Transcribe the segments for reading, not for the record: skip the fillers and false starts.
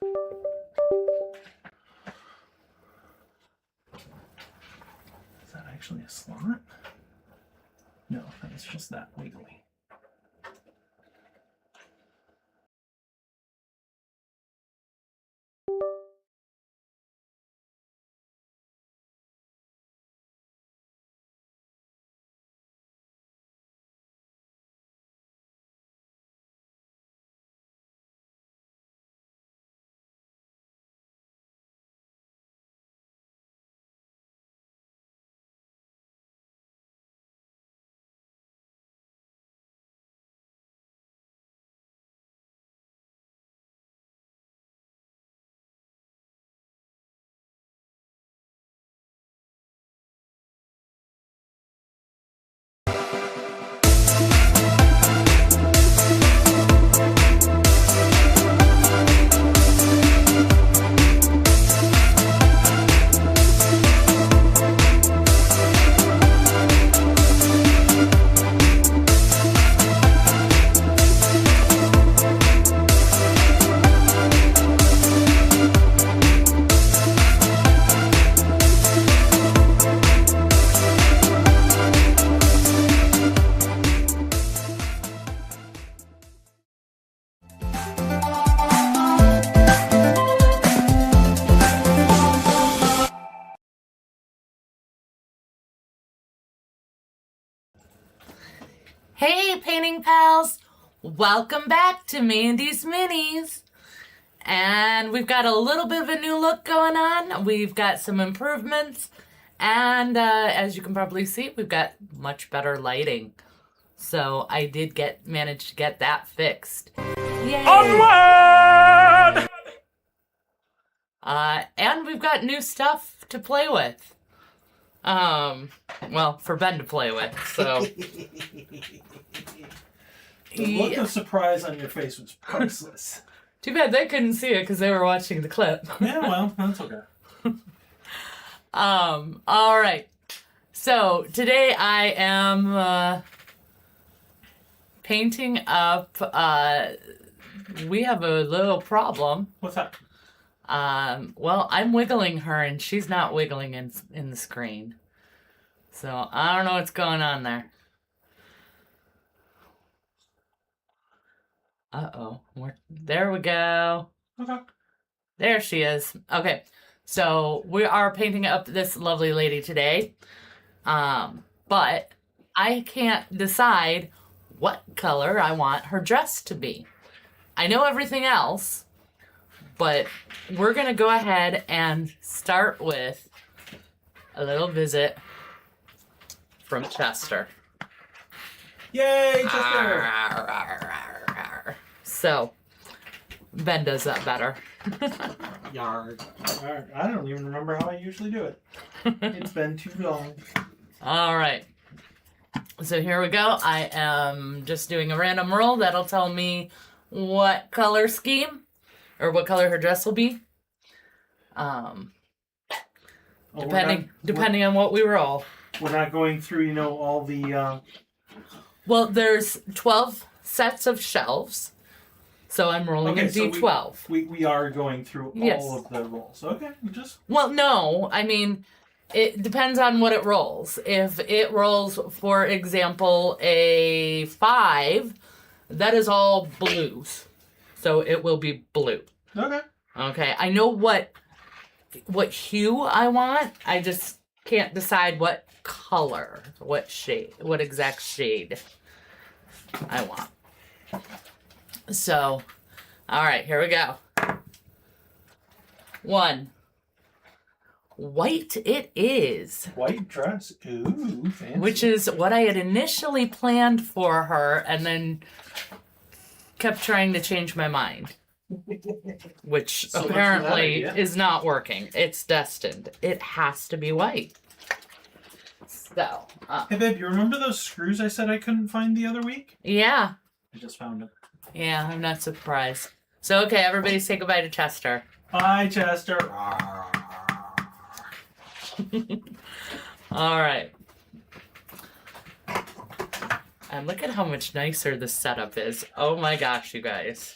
Is that actually a slot? No, that's just that wiggly. Hey, painting pals! Welcome back to Mandy's Minis. And we've got a little bit of a new look going on. We've got some improvements. And as you can probably see, we've got much better lighting. So I did manage to get that fixed. Yay! Onward! And we've got new stuff to play with. Well, for Ben to play with, so. The look of surprise on your face was priceless. Too bad they couldn't see it because they were watching the clip. Yeah, well, that's okay. All right. So today I am painting up. We have a little problem. What's that? Well, I'm wiggling her and she's not wiggling in the screen. So I don't know what's going on there. Uh-oh. There we go. Okay. There she is. Okay. So we are painting up this lovely lady today. But I can't decide what color I want her dress to be. I know everything else, but we're going to go ahead and start with a little visit from Chester. Yay, Chester! So, Ben does that better. Yard. I don't even remember how I usually do it. It's been too long. All right. So here we go. I am just doing a random roll that'll tell me what color scheme or what color her dress will be. Depending on what we roll. We're not going through, all the... Well, there's 12 sets of shelves. So I'm rolling a D12. So we are going through all of the rolls. Okay, Well, no. I mean, it depends on what it rolls. If it rolls, for example, a 5, that is all blues. So it will be blue. Okay. Okay. I know what hue I want. I just can't decide what color, what shade, what exact shade I want. So, all right, here we go. 1. White it is. White dress. Ooh, fancy. Which is what I had initially planned for her and then kept trying to change my mind. Which So apparently is not working. It's destined. It has to be white. So. Hey, babe, you remember those screws I said I couldn't find the other week? Yeah. I just found them. Yeah, I'm not surprised. So, okay, everybody say goodbye to Chester. Bye, Chester. All right. And look at how much nicer the setup is. Oh my gosh, you guys.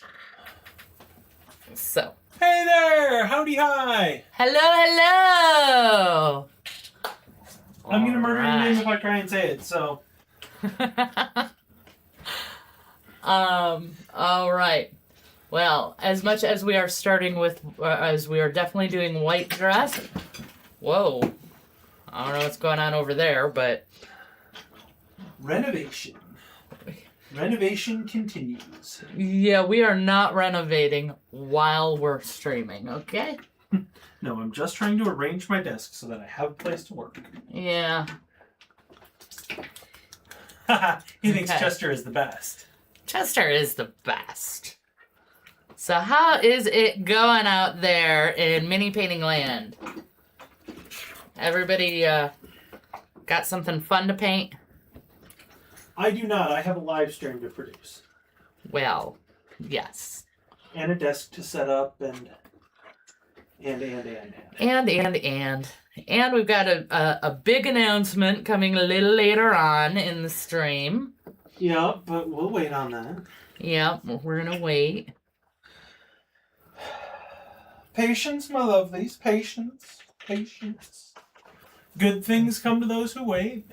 So, Hey there! Howdy hi! Hello, hello! I'm gonna murder your name if I try and say it, so. All right. Well, as much as we are starting with, as we are definitely doing white dress. Whoa. I don't know what's going on over there, but. Renovation. Renovation continues. Yeah, we are not renovating while we're streaming, okay? No, I'm just trying to arrange my desk so that I have a place to work. Yeah. He thinks Okay. Chester is the best. Chester is the best. So how is it going out there in mini painting land? Everybody got something fun to paint? I do not. I have a live stream to produce. Well, yes. And a desk to set up and And we've got a big announcement coming a little later on in the stream. Yeah, but we'll wait on that. Yeah, we're gonna wait. Patience, my lovelies. Patience. Patience. Good things come to those who wait.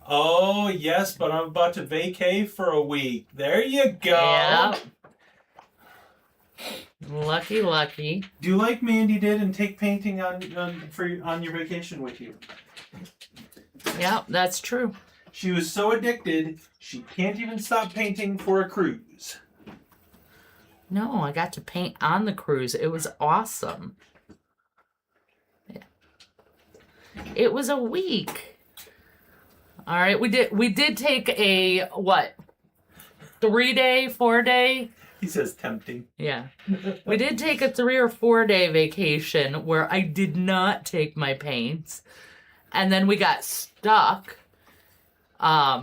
Oh, yes, but I'm about to vacay for a week. There you go. Yeah. Lucky, lucky. Do like Mandy did and take painting on your vacation with you. Yeah, that's true. She was so addicted, she can't even stop painting for a cruise. No, I got to paint on the cruise. It was awesome. Yeah. It was a week. All right, we did take a what? 3-day, 4-day? He says tempting. Yeah. We did take a 3 or 4-day vacation where I did not take my paints. And then we got stuck.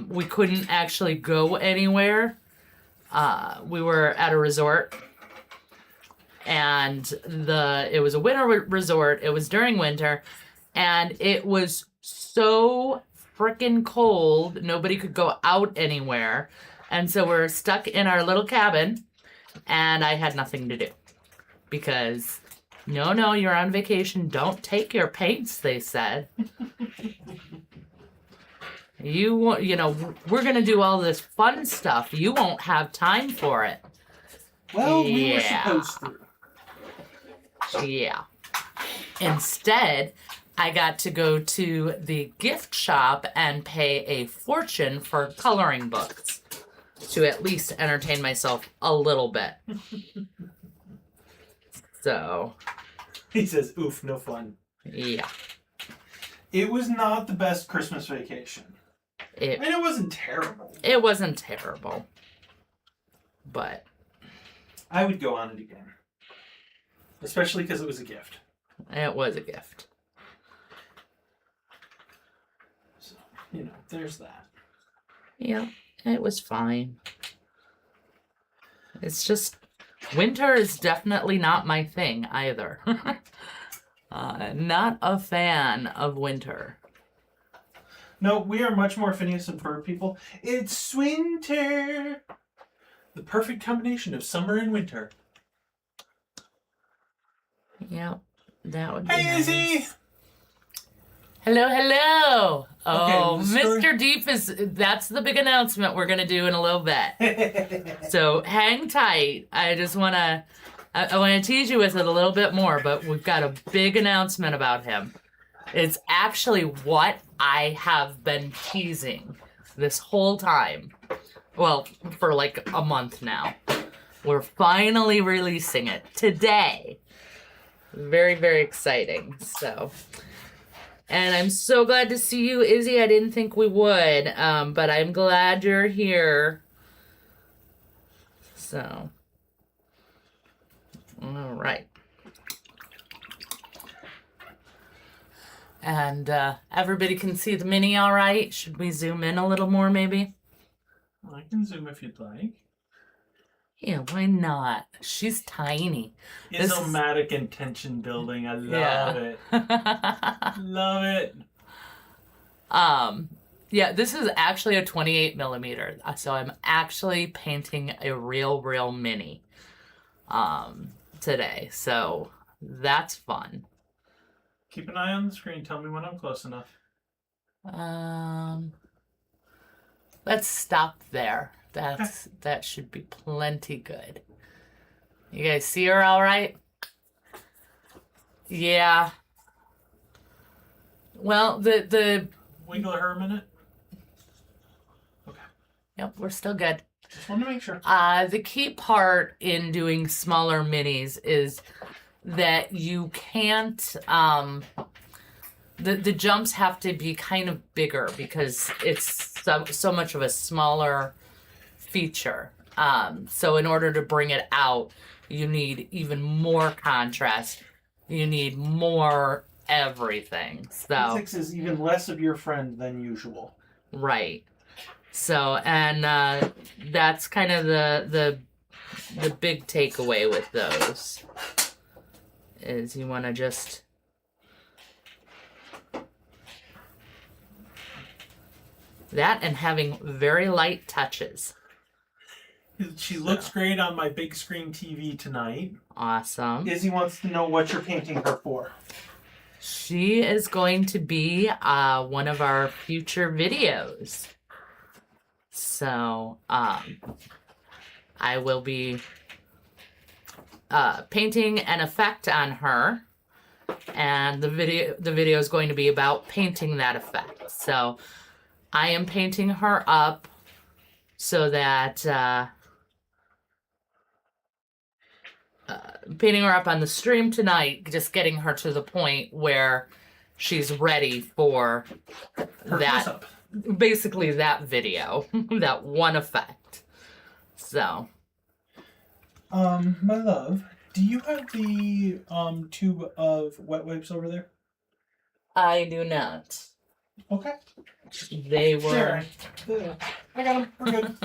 We couldn't actually go anywhere. We were at a resort. And it was a winter resort. It was during winter. And it was so freaking cold. Nobody could go out anywhere. And so we're stuck in our little cabin. And I had nothing to do. Because, no, you're on vacation. Don't take your paints, they said. You know, we're going to do all this fun stuff. You won't have time for it. Well, we were supposed to. Yeah. Instead, I got to go to the gift shop and pay a fortune for coloring books to at least entertain myself a little bit. So. He says, oof, no fun. Yeah. It was not the best Christmas vacation. It wasn't terrible. It wasn't terrible. But. I would go on it again. Especially because it was a gift. It was a gift. So, there's that. Yeah, it was fine. It's just, winter is definitely not my thing either. Not a fan of winter. No, we are much more Phineas and Ferb people. It's winter! The perfect combination of summer and winter. Yep, that would be Hey, nice. Izzy! Hello, hello! Oh, Okay, Mr. Deep that's the big announcement we're going to do in a little bit. So hang tight. I just want to, I want to tease you with it a little bit more, but we've got a big announcement about him. It's actually what I have been teasing this whole time. Well, for like a month now. We're finally releasing it today. Very, very exciting. So, and I'm so glad to see you, Izzy. I didn't think we would, but I'm glad you're here. So, all right. And everybody can see the mini all right? Should we zoom in a little more, maybe? I can zoom if you'd like. Yeah, why not? She's tiny. Isomatic intention building. I love it. Love it. Yeah, this is actually a 28 millimeter. So I'm actually painting a real mini. today, so that's fun. Keep an eye on the screen. Tell me when I'm close enough. Let's stop there. That should be plenty good. You guys see her all right? Yeah. Well, the Wiggle her a minute. Okay. Yep, we're still good. Just wanted to make sure. The key part in doing smaller minis is that you can't the jumps have to be kind of bigger because it's so much of a smaller feature. So in order to bring it out, you need even more contrast. You need more everything. So Physics is even less of your friend than usual. right. So and that's kind of the big takeaway with those is you want to just that and having very light touches. She looks great on my big screen TV tonight. Awesome. Izzy wants to know what you're painting her for. She is going to be one of our future videos. So I will be painting an effect on her, and the video is going to be about painting that effect. So I am painting her up so that painting her up on the stream tonight, just getting her to the point where she's ready for Her that, close-up. basically that video, that one effect. So, my love, do you have the tube of wet wipes over there? I do not. Okay. They were. Sure. I got them. We're good.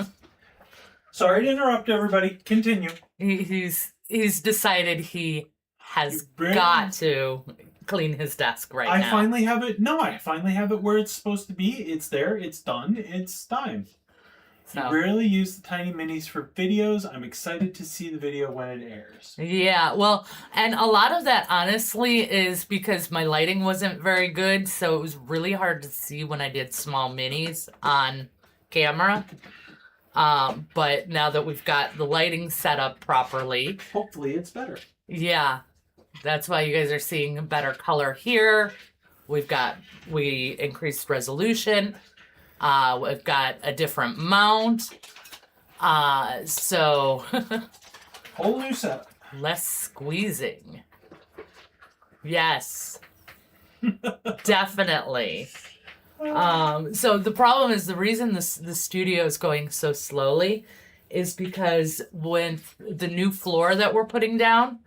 Sorry to interrupt everybody. Continue. He's decided he has You got to clean his desk right I now. finally have it. No, I finally have it where it's supposed to be. It's there. It's done. It's time. So. You rarely use the tiny minis for videos. I'm excited to see the video when it airs. Yeah, well, and a lot of that honestly is because my lighting wasn't very good, so it was really hard to see when I did small minis on camera. But now that we've got the lighting set up properly, Hopefully it's better. yeah, that's why you guys are seeing a better color here. We increased resolution. We've got a different mount. So Whole new setup. less squeezing. Yes. Definitely. So the problem is the reason the studio is going so slowly is because when the new floor that we're putting down,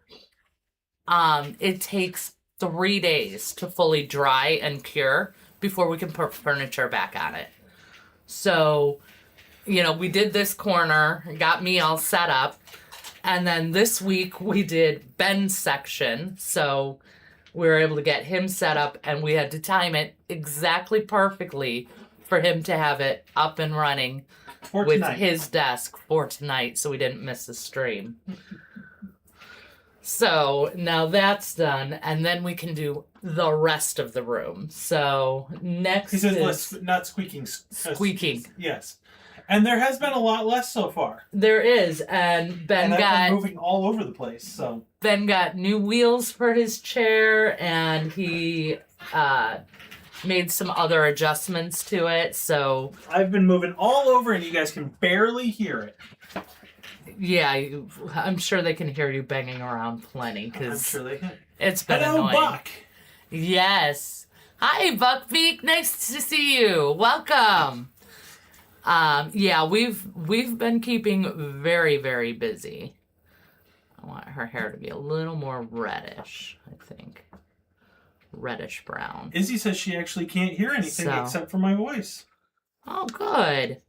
it takes 3 days to fully dry and cure before we can put furniture back on it. So, we did this corner, got me all set up, and then this week we did Ben's section, so we were able to get him set up, and we had to time it exactly perfectly for him to have it up and running with his desk for tonight, so we didn't miss the stream. So now that's done, and then we can do the rest of the room. So next He says less, not squeaking. Squeaking. Yes. And there has been a lot less so far. There is, and Ben I've got been moving all over the place. So Ben got new wheels for his chair, and he made some other adjustments to it. So I've been moving all over, and you guys can barely hear it. yeah, I'm sure they can hear you banging around plenty I'm because sure they can. it's been Hello, annoying. Buck. Yes. Hi, Buckbeak. Nice to see you. Welcome. Yeah, we've been keeping very, very busy. I want her hair to be a little more reddish, I think. Reddish brown. Izzy says she actually can't hear anything except for my voice. Oh, good.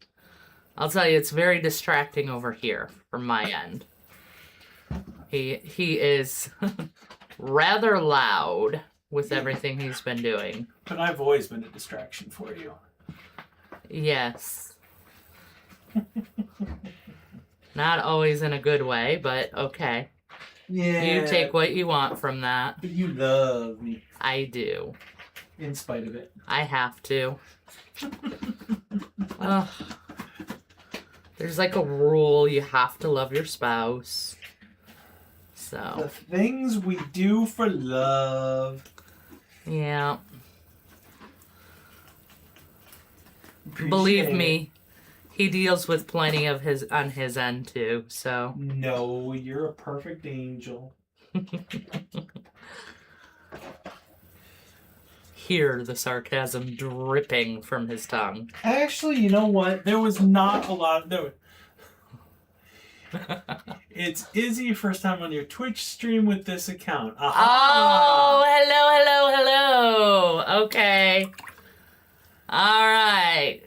I'll tell you, it's very distracting over here from my end. He is rather loud with everything he's been doing. But I've always been a distraction for you. Yes. Not always in a good way, but okay. Yeah. You take what you want from that. But you love me. I do. In spite of it. I have to. Ugh. There's like a rule, you have to love your spouse. The So, things we do for love. yeah. Appreciate Believe it. me, he deals with plenty of his on his end too, so. No, you're a perfect angel. Hear the sarcasm dripping from his tongue. Actually, you know what? There was not a lot. No. It's Izzy, first time on your Twitch stream with this account. Aha! Oh, hello. Okay. All right.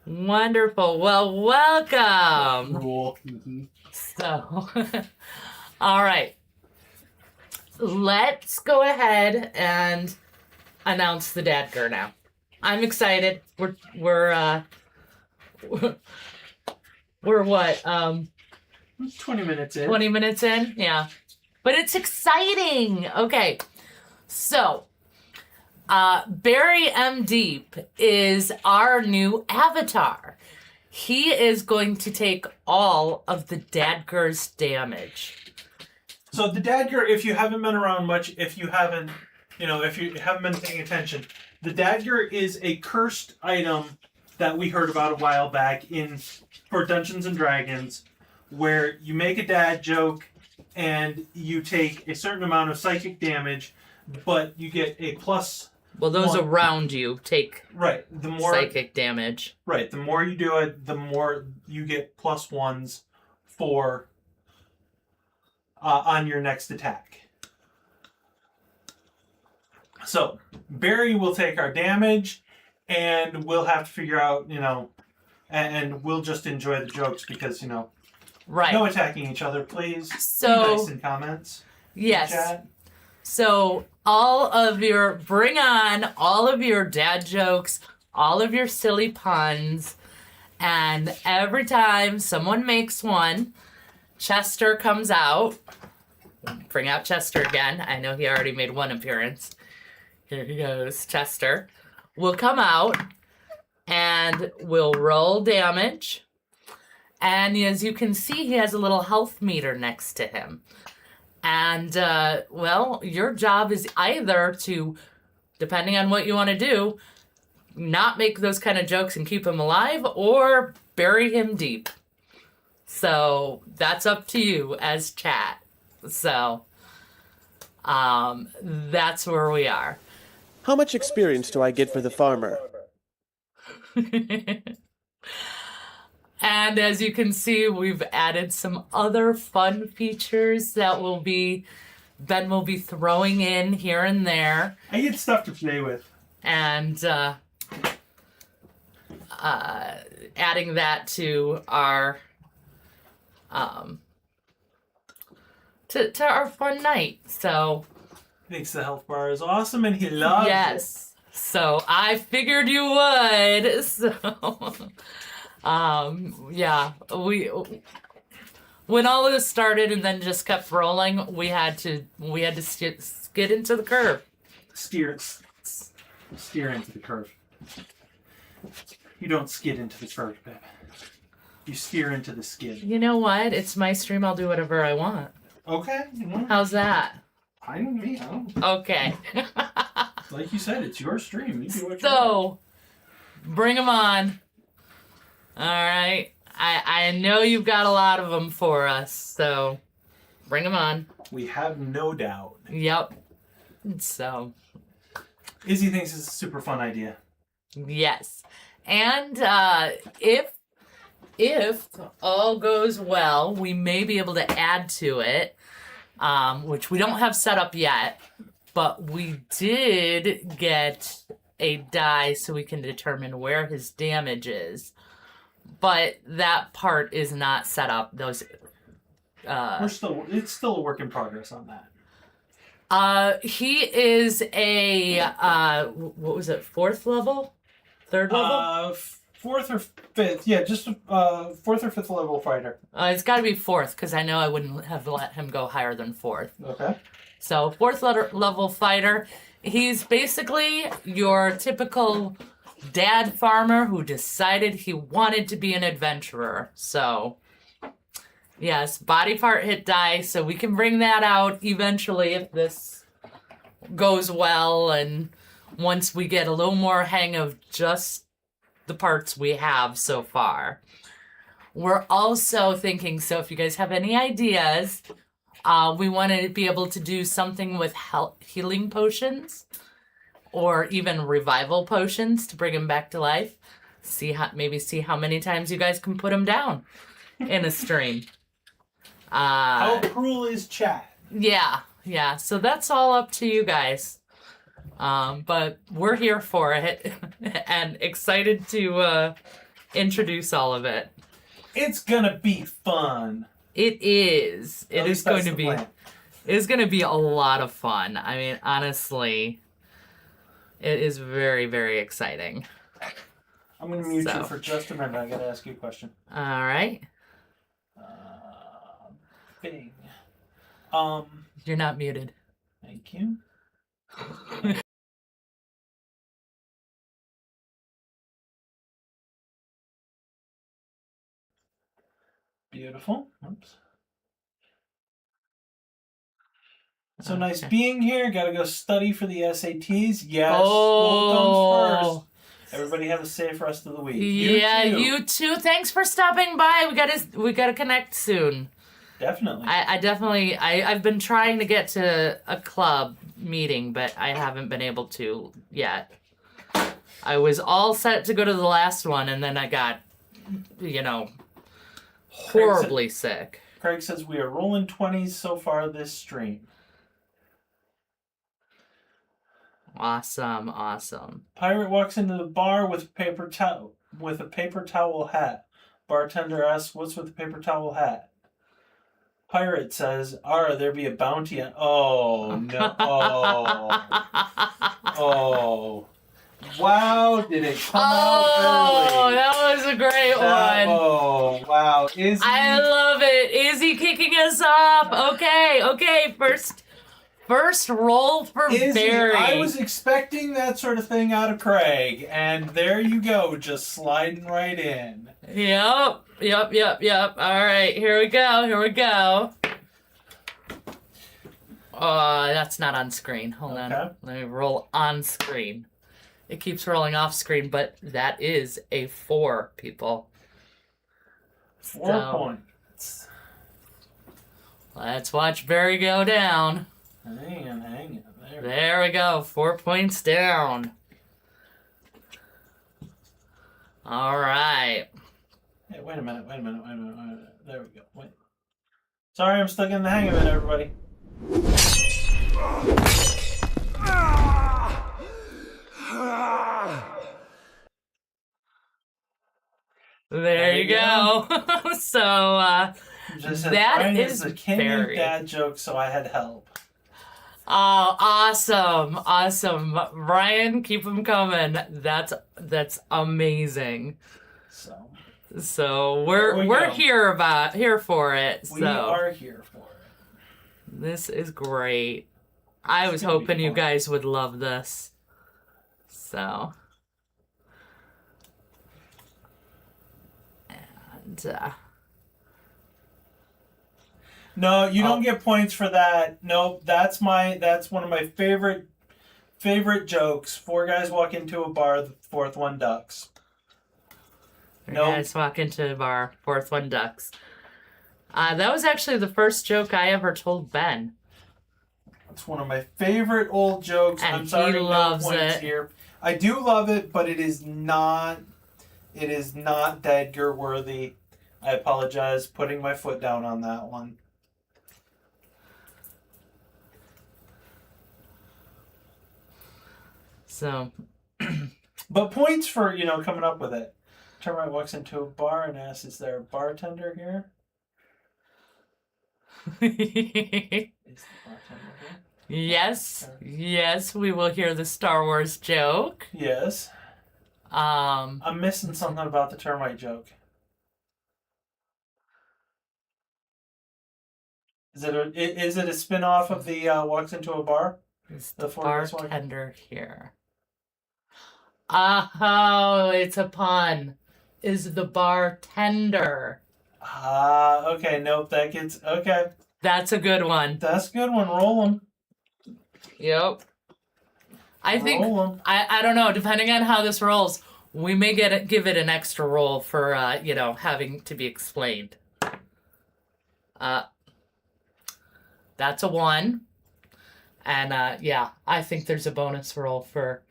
Wonderful. Well, welcome. Cool. So, all right. Let's go ahead and announce the dadger now. I'm excited. We're what? 20 minutes in. 20 minutes in? Yeah. But it's exciting. Okay. So, Barry M. Deep is our new avatar. He is going to take all of the dadger's damage. So the dagger, if you haven't been around much, if you haven't been paying attention, the dagger is a cursed item that we heard about a while back for Dungeons and Dragons, where you make a dad joke and you take a certain amount of psychic damage, but you get a plus. Well, those around you take the more psychic damage. Right, the more you do it, the more you get plus ones for on your next attack. So Barry will take our damage, and we'll have to figure out, and we'll just enjoy the jokes because, Right. no attacking each other, please. So, be nice in comments. Yes. Chat. So bring on all of your dad jokes, all of your silly puns, and every time someone makes one, Chester comes out. Bring out Chester again. I know he already made one appearance. Here he goes, Chester. Will come out and will roll damage. And as you can see, he has a little health meter next to him. And, your job is either to, depending on what you want to do, not make those kind of jokes and keep him alive, or bury him deep. So that's up to you as chat. So that's where we are. How much experience do I get for the farmer? And as you can see, we've added some other fun features that Ben will be throwing in here and there. I get stuff to play with. And adding that to our to our fun night. So Thinks the health bar is awesome and he loves it. yes. So I figured you would. So when all of this started and then just kept rolling, we had to skid into the curve. Steer into the curve. You don't skid into the curve, babe. You steer into the skid. You know what? It's my stream. I'll do whatever I want. Okay. How's that? Fine with me. I don't. Okay. Like you said, it's your stream. You do what you want. So, bring them on. All right. I know you've got a lot of them for us, so bring them on. We have no doubt. Yep. So. Izzy thinks it's a super fun idea. Yes. And if all goes well, we may be able to add to it, which we don't have set up yet, but we did get a die so we can determine where his damage is. But that part is not set up. Those it's still a work in progress on that. He is a what was it, 4th level? 3rd level? 4th or 5th. Yeah, just 4th or 5th level fighter. It's got to be 4th because I know I wouldn't have let him go higher than 4th. Okay. So 4th level fighter. He's basically your typical dad farmer who decided he wanted to be an adventurer. So, yes, body part hit die, so we can bring that out eventually if this goes well and once we get a little more hang of just the parts we have so far. We're also thinking, so if you guys have any ideas, we want to be able to do something with healing potions or even revival potions to bring him back to life. See how many times you guys can put him down in a stream. How cruel is chat? Yeah. So that's all up to you guys. But we're here for it and excited to introduce all of it. It's gonna be fun. It is. It is going to be. Plan. It's going to be a lot of fun. I mean, honestly, it is very, very exciting. I'm gonna mute you for just a minute. I gotta ask you a question. All right. Bing. You're not muted. Thank you. Beautiful. Oops. So Okay. nice being here. Gotta go study for the SATs. Yes, school comes first. Everybody have a safe rest of the week. You too. Thanks for stopping by. We gotta connect soon. Definitely. I've been trying to get to a club meeting, but I haven't been able to yet. I was all set to go to the last one, and then I got, horribly sick. Craig says we are rolling 20s so far this stream. Awesome. Pirate walks into the bar with a paper towel hat. Bartender asks, "What's with the paper towel hat?" Pirate says, "There be a bounty on..." Oh, no. Oh. Wow, did it come out early. That was a great one. Oh, wow. I love it. Izzy kicking us off. Okay. First roll for Barry. I was expecting that sort of thing out of Craig, and there you go, just sliding right in. Yep. All right, here we go. That's not on screen. Hold on. Let me roll on screen. It keeps rolling off screen, but that is a 4, people. 4 points. Let's watch Barry go down. Hang on. There we go. 4 points down. All right. Hey, wait a minute. There we go. Wait. Sorry, I'm stuck in the hang of it, everybody. There you go. So, that is the king Barry. of dad jokes, so I had help. Oh, awesome. Ryan, keep them coming. That's amazing. So we're here for it. We are here for it. This is great. I was hoping you guys would love this. So. And no, you don't get points for that. Nope, that's one of my favorite jokes. 4 guys walk into a bar, the 4th one ducks. Guys walk into a bar, 4th one ducks. That was actually the first joke I ever told Ben. It's one of my favorite old jokes. And I'm sorry, he loves no points it. Here. I do love it, but it is not Dadger worthy. I apologize, putting my foot down on that one. So, but points for, coming up with it. Turn right walks into a bar and asks, "Is there a bartender here?" Is the bartender here? Yes, we will hear the Star Wars joke. Yes. I'm missing something about the termite joke. Is it a spin-off of the walks into a bar? Is The the four guys walking? bartender here? Oh, it's a pun. Is the bartender? Okay. Nope. That gets okay. That's a good one. That's a good one. Roll them. Yep. I think Roll 'em. I don't know. Depending on how this rolls, we may give it an extra roll for having to be explained. That's a 1, and I think there's a bonus roll for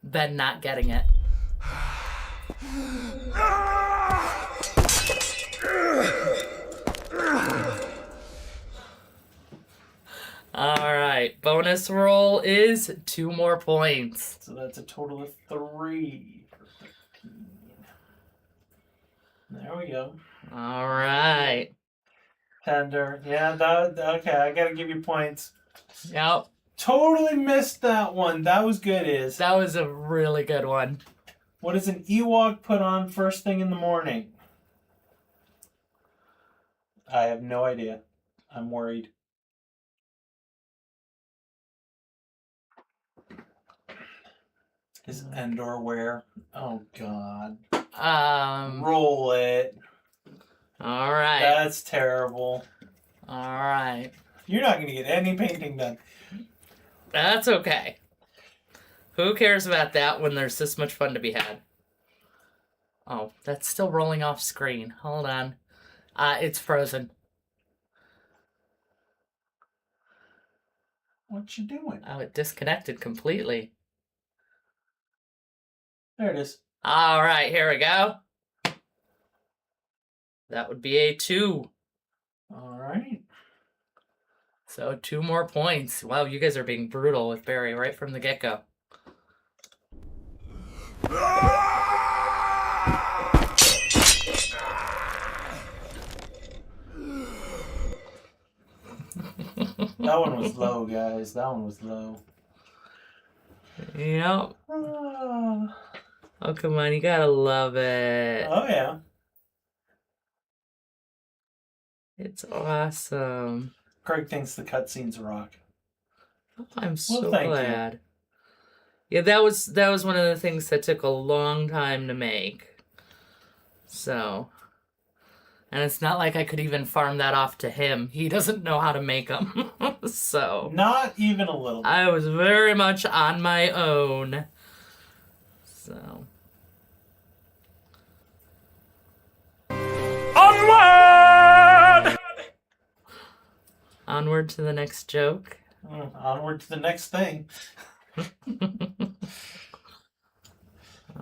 Ben not getting it. All right, bonus roll is 2 more points. So that's a total of 3 for 15. There we go. All right. Tender. Yeah, okay, I gotta give you points. Yep. Totally missed that one. That was good, Iz. That was a really good one. What does an Ewok put on first thing in the morning? I have no idea. I'm worried. Is Endor where? Oh, God. Roll it. All right. That's terrible. All right. You're not going to get any painting done. That's okay. Who cares about that when there's this much fun to be had? Oh, that's still rolling off screen. Hold on. It's frozen. What you doing? Oh, it disconnected completely. There it is. All right, here we go. That would be a 2. All right. So 2 more points. Wow, you guys are being brutal with Barry right from the get-go. That one was low, guys. That one was low. Yep. Oh, come on. You gotta love it. Oh, yeah. It's awesome. Craig thinks the cutscenes rock. I'm so thank you. glad. Yeah, that was one of the things that took a long time to make. So, and it's not like I could even farm that off to him. He doesn't know how to make them. So, Not even a little bit. I was very much on my own. So, Onward! onward to the next joke. Onward to the next thing.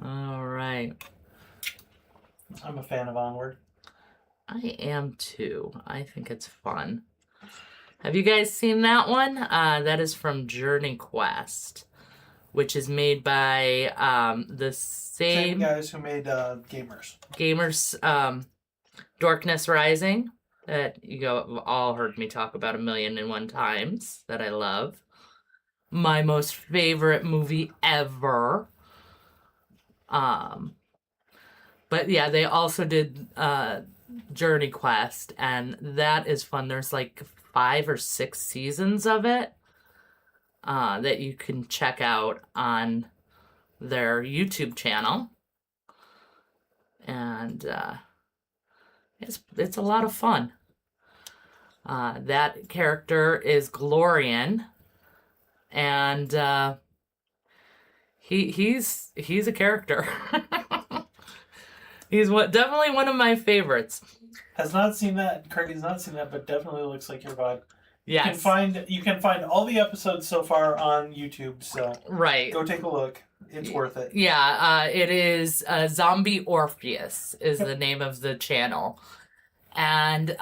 All right. I'm a fan of Onward. I am too. I think it's fun. Have you guys seen that one? That is from Journey Quest, which is made by the Same same guys who made gamers, Darkness Rising, that you all heard me talk about 1,000,001 times, that I love. My most favorite movie ever. But yeah, they also did Journey Quest, and that is fun. There's like 5 or 6 seasons of it that you can check out on their YouTube channel, and it's a lot of fun. That character is Glorian, and he's a character. He's definitely one of my favorites. Has not seen that. Craig has not seen that, but definitely looks like your vibe. Yes. You can find all the episodes so far on YouTube, so Right. go take a look. It's worth it. Yeah, it is Zombie Orpheus is the name of the channel. And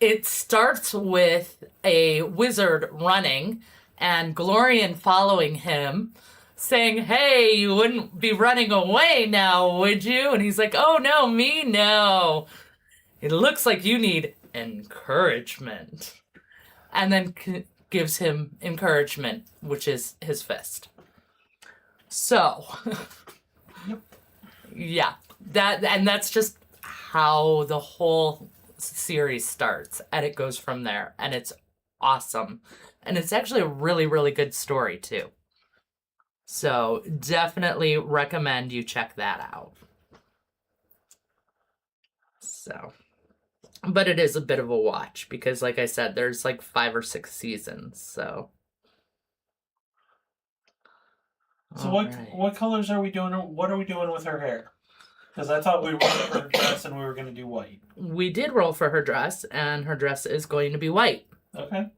it starts with a wizard running and Glorian following him, saying, "Hey, you wouldn't be running away now, would you?" And he's like, "Oh, no, me, no. It looks like you need encouragement." And then gives him encouragement, which is his fist. So, Yep. Yeah, that's just how the whole series starts, and it goes from there, and it's awesome, and it's actually a really, really good story too. So definitely recommend you check that out. So, but it is a bit of a watch because, like I said, there's like 5 or 6 seasons. So. So Alright. what colors are we doing? What are we doing with her hair? Because I thought we were for her dress and we were going to do white. We did roll for her dress, and her dress is going to be white. Okay.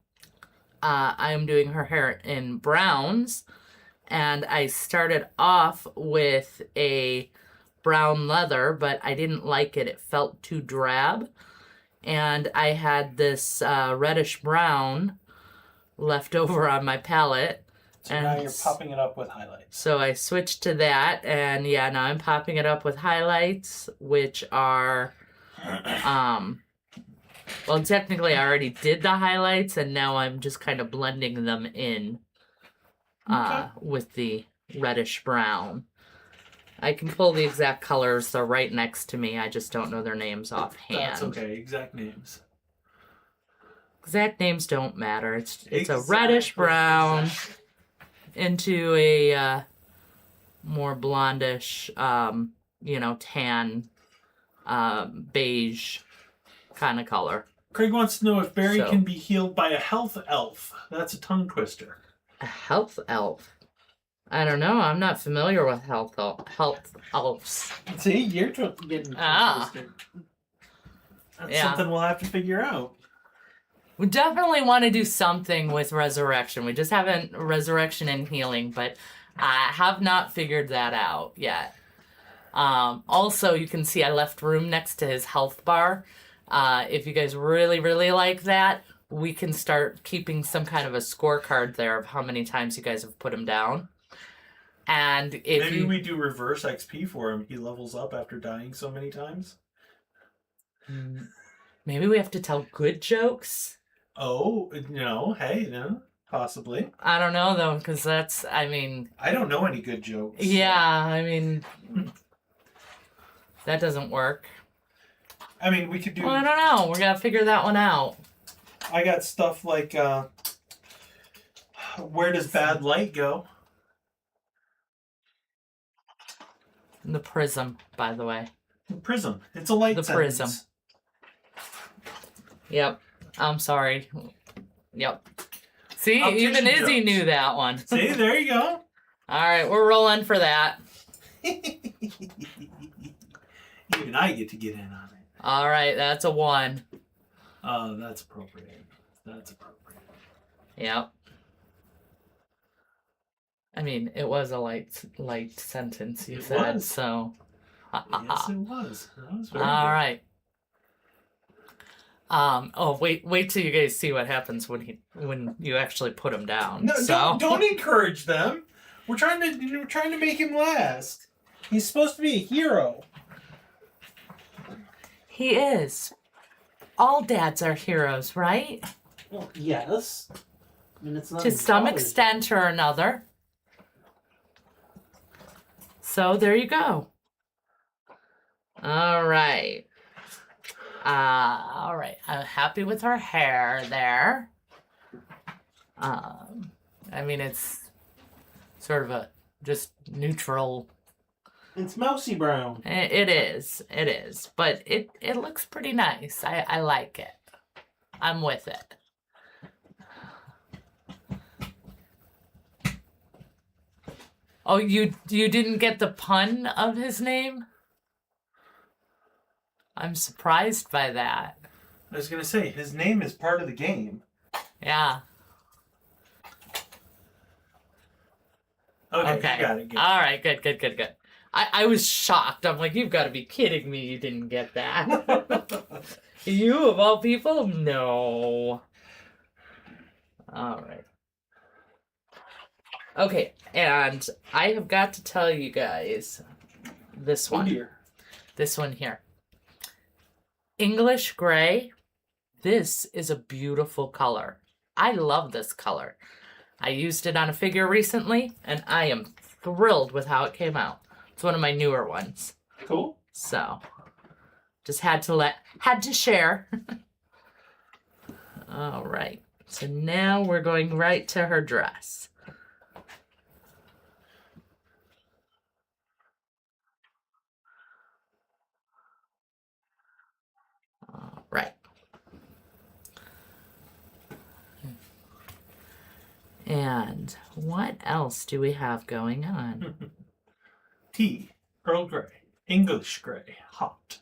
I am doing her hair in browns, and I started off with a brown leather, but I didn't like it. It felt too drab, and I had this reddish brown left over on my palette. So now you're popping it up with highlights. So I switched to that, and yeah, now I'm popping it up with highlights, which are, well, technically I already did the highlights, and now I'm just kind of blending them in with the reddish brown. I can pull the exact colors. They're right next to me. I just don't know their names offhand. That's okay. Exact names. Exact names don't matter. It's a reddish brown into a more blondish, tan, beige kind of color. Craig wants to know if Barry can be healed by a health elf. That's a tongue twister. A health elf? I don't know. I'm not familiar with health elves. See, you're getting twisted. That's something we'll have to figure out. We definitely want to do something with resurrection. We just haven't resurrection and healing, but I have not figured that out yet. Also, you can see I left room next to his health bar. If you guys really, really like that, we can start keeping some kind of a scorecard there of how many times you guys have put him down. And if maybe we do reverse XP for him. He levels up after dying so many times. Maybe we have to tell good jokes. Oh, hey, possibly. I don't know, though, because I don't know any good jokes. Yeah, that doesn't work. We could do... Well, I don't know. We're going to figure that one out. I got stuff like, where does bad light go? The prism, by the way. The prism. It's a light sentence. Prism. Yep. I'm sorry. Yep. See, even Izzy knew that one. See, there you go. All right, we're rolling for that. Even I get to get in on it. All right, that's a 1. Oh, that's appropriate. Yep. It was a light sentence, you said, was. so. Yes, it was. That was very All good. right. Wait till you guys see what happens when you actually put him down. No, don't encourage them. We're trying to make him last. He's supposed to be a hero. He is. All dads are heroes, right? Well, yes. It's not to some extent or another. So there you go. All right. All right. I'm happy with her hair there. It's sort of a just neutral. It's mousy brown. It is. But it looks pretty nice. I like it. I'm with it. Oh, you didn't get the pun of his name? I'm surprised by that. I was going to say, his name is part of the game. Yeah. Okay. You got it. All right, good. I was shocked. I'm like, you've got to be kidding me. You didn't get that. You, of all people? No. All right. Okay, and I have got to tell you guys this one. Oh dear. This one here. English gray. This is a beautiful color. I love this color. I used it on a figure recently, and I am thrilled with how it came out. It's one of my newer ones. Cool. So, just had to share. All right. So now we're going right to her dress. All right. And what else do we have going on? Tea, Earl Grey, English Grey, hot.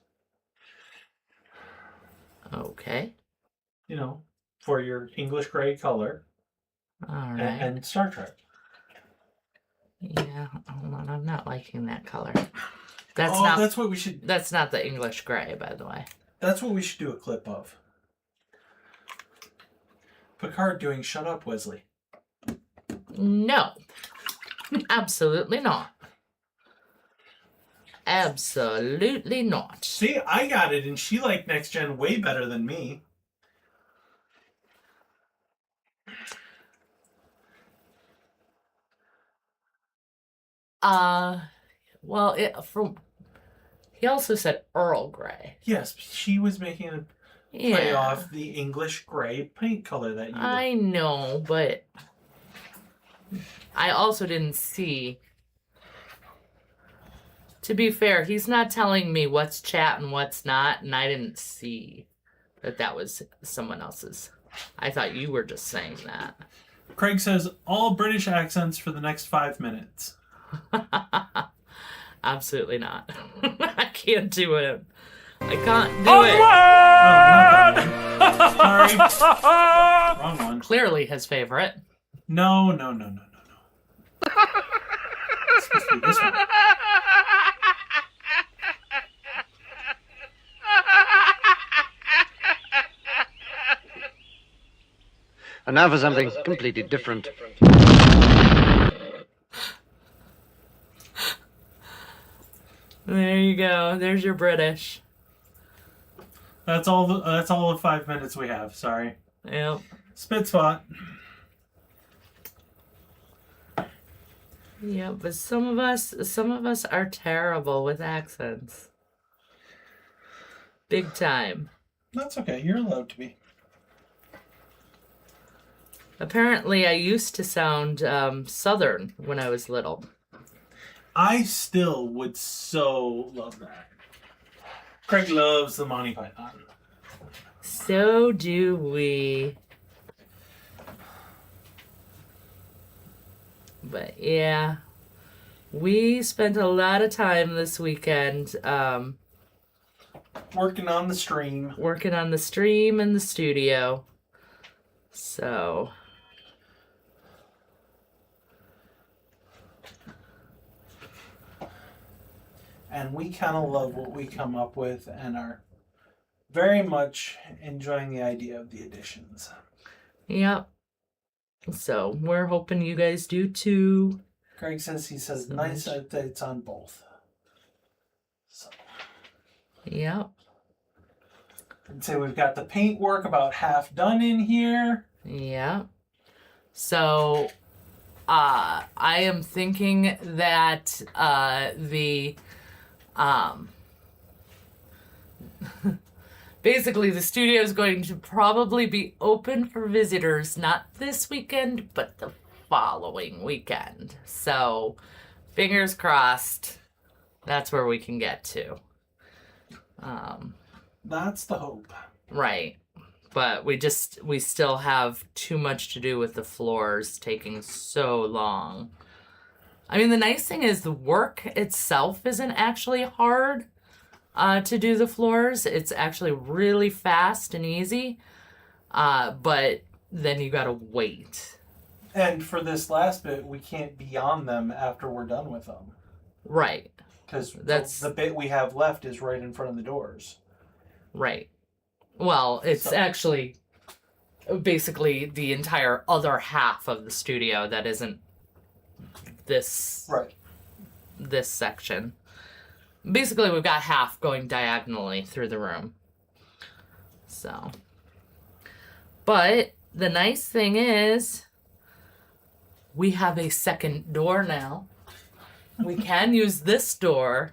Okay. You know, for your English Grey color. All right. And Star Trek. Yeah, hold on. I'm not liking that color. That's what we should. That's not the English Grey, by the way. That's what we should do a clip of. Picard doing "Shut Up, Wesley." No. Absolutely not. Absolutely not. See, I got it, and she liked Next Gen way better than me. Well, he also said Earl Grey. Yes, she was making a play off the English Grey paint color that you. I know, but I also didn't see. To be fair, he's not telling me what's chat and what's not, and I didn't see that was someone else's. I thought you were just saying that. Craig says all British accents for the next 5 minutes. Absolutely not. I can't do it. I can't do it. Oh, not Sorry. Wrong one. Clearly his favorite. No. It's supposed to be this one. And now for something completely different. There you go. There's your British. That's all the 5 minutes we have. Sorry. Yep. Spit spot. Yeah, but some of us are terrible with accents. Big time. That's okay. You're allowed to be. Apparently, I used to sound Southern when I was little. I still would so love that. Craig loves the Monty Python. So do we. But yeah, we spent a lot of time this weekend working on the stream. Working on the stream and the studio. So... And we kind of love what we come up with and are very much enjoying the idea of the additions. Yep. So we're hoping you guys do too. Greg says nice updates on both. So. Yep. I'd say we've got the paint work about half done in here. Yeah. So I am thinking that basically the studio is going to probably be open for visitors, not this weekend, but the following weekend. So fingers crossed that's where we can get to. That's the hope. Right. But we still have too much to do with the floors taking so long. I mean, the nice thing is the work itself isn't actually hard to do the floors. It's actually really fast and easy. But then you gotta wait. And for this last bit, we can't be on them after we're done with them. Right. Because the bit we have left is right in front of the doors. Right. Well, it's actually basically the entire other half of the studio that isn't this section. Basically, we've got half going diagonally through the room. So. But the nice thing is we have a second door now. We can use this door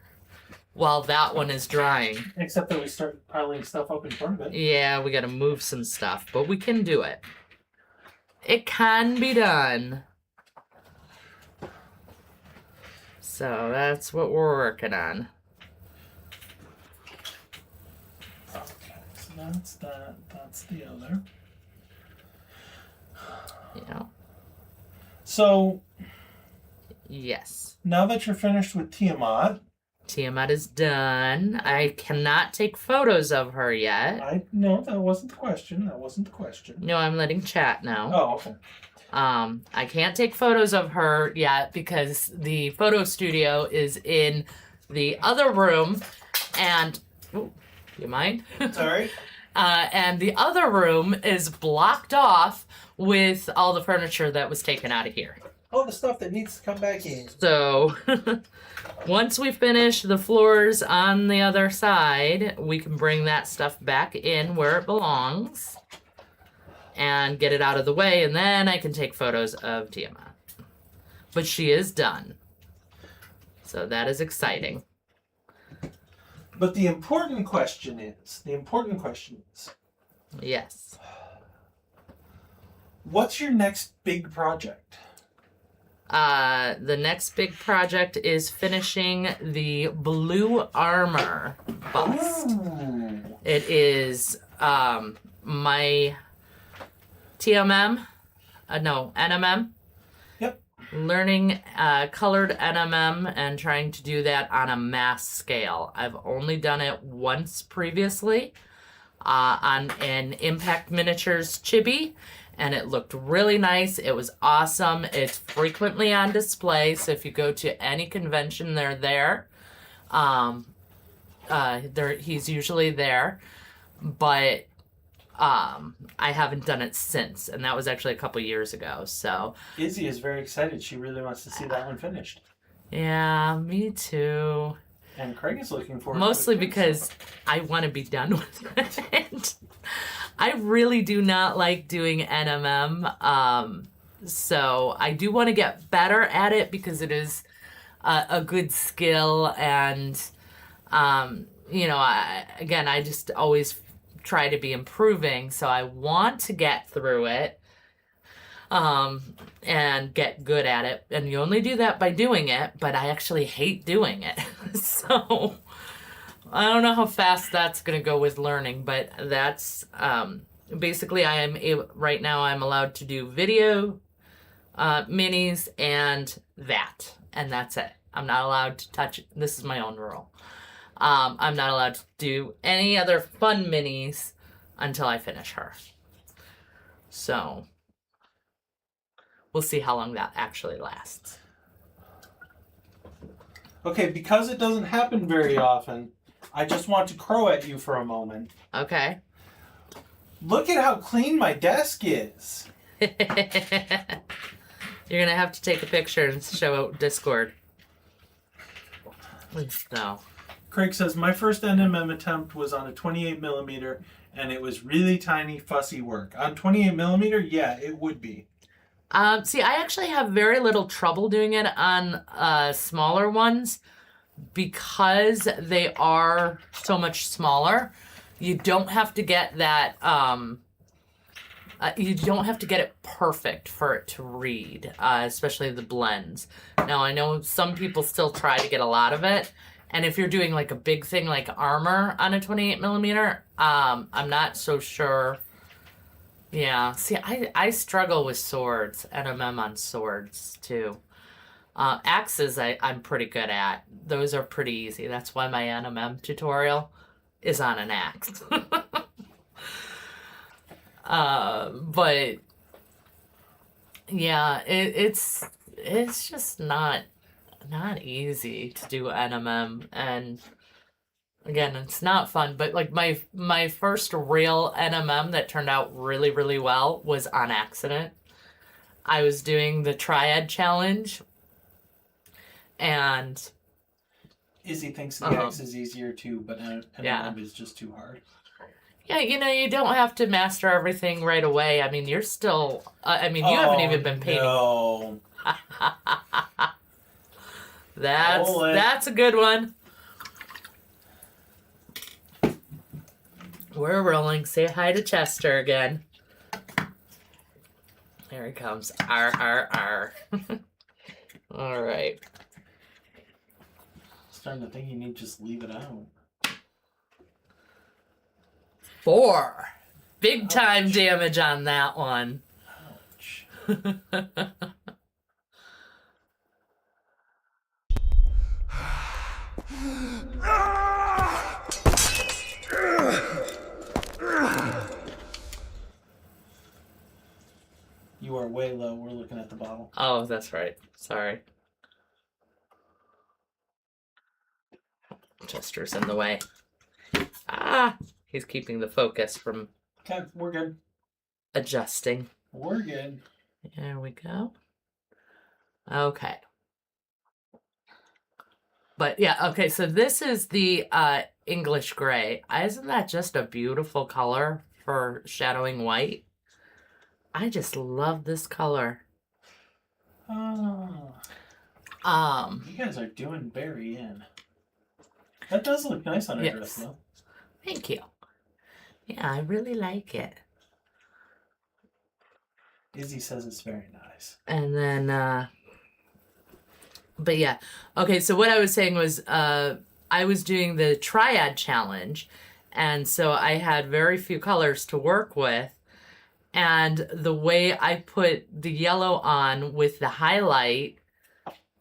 while that one is drying. Except that we start piling stuff up in front of it. Yeah, we gotta move some stuff, but we can do it. It can be done. So that's what we're working on. Okay, so that's that. That's the other. Yeah. So Yes. now that you're finished with Tiamat, Tiamat is done. I cannot take photos of her yet. no, that wasn't the question. That wasn't the question. No, I'm letting chat now. Oh, okay. I can't take photos of her yet because the photo studio is in the other room, and you mind? Sorry. And the other room is blocked off with all the furniture that was taken out of here. All the stuff that needs to come back in. So once we finish the floors on the other side, we can bring that stuff back in where it belongs and get it out of the way, and then I can take photos of Tiamat. But she is done. So that is exciting. But the important question is, Yes. what's your next big project? The next big project is finishing the blue armor bust. Ooh. It is my NMM. Yep. Learning colored NMM and trying to do that on a mass scale. I've only done it once previously on an Impact Miniatures chibi, and it looked really nice. It was awesome. It's frequently on display, so if you go to any convention, they're there. He's usually there, but I haven't done it since, and that was actually a couple years ago. So Izzy is very excited. She really wants to see that one finished. yeah, me too. And Craig is looking forward Mostly to it. because I want to be done with it. I really do not like doing NMM. So I do want to get better at it because it is a good skill, and I just always try to be improving. So I want to get through it and get good at it. And you only do that by doing it, but I actually hate doing it. So I don't know how fast that's going to go with learning, but that's basically right now I'm allowed to do video minis and that, and that's it. I'm not allowed to touch it. This is my own rule. I'm not allowed to do any other fun minis until I finish her. So we'll see how long that actually lasts. Okay, because it doesn't happen very often, I just want to crow at you for a moment. Okay. Look at how clean my desk is. You're going to have to take a picture and show out Discord. No. Craig says, my first NMM attempt was on a 28 millimeter, and it was really tiny, fussy work. On 28 millimeter, yeah, it would be. See, I actually have very little trouble doing it on smaller ones because they are so much smaller. You don't have to get that, you don't have to get it perfect for it to read, especially the blends. Now, I know some people still try to get a lot of it, and if you're doing like a big thing like armor on a 28 millimeter, I'm not so sure. Yeah, see, I struggle with swords, NMM on swords, too. Axes, I'm pretty good at. Those are pretty easy. That's why my NMM tutorial is on an axe. But, yeah, it's just not easy to do NMM, and again, it's not fun, but like my first real NMM that turned out really, really well was on accident. I was doing the Triad Challenge, and Izzy thinks the X is easier too, but NMM is just too hard. yeah, you don't have to master everything right away. I mean, you're still, you haven't even been painting. No. That's a good one. We're rolling. Say hi to Chester again. There he comes. R. All right. Starting to think you need to just leave it out. 4. Big time damage on that one. Ouch. You are way low. We're looking at the bottle. Oh, that's right. Sorry. Chester's in the way. Ah, he's keeping the focus from Okay, we're good. adjusting. We're good. There we go. Okay. But yeah, okay, so this is the English gray. Isn't that just a beautiful color for shadowing white? I just love this color. Oh. You guys are doing Barry in. That does look nice on her dress, though. Thank you. Yeah, I really like it. Izzy says it's very nice. And then, but yeah. Okay, so what I was saying was I was doing the triad challenge, and so I had very few colors to work with. And the way I put the yellow on with the highlight,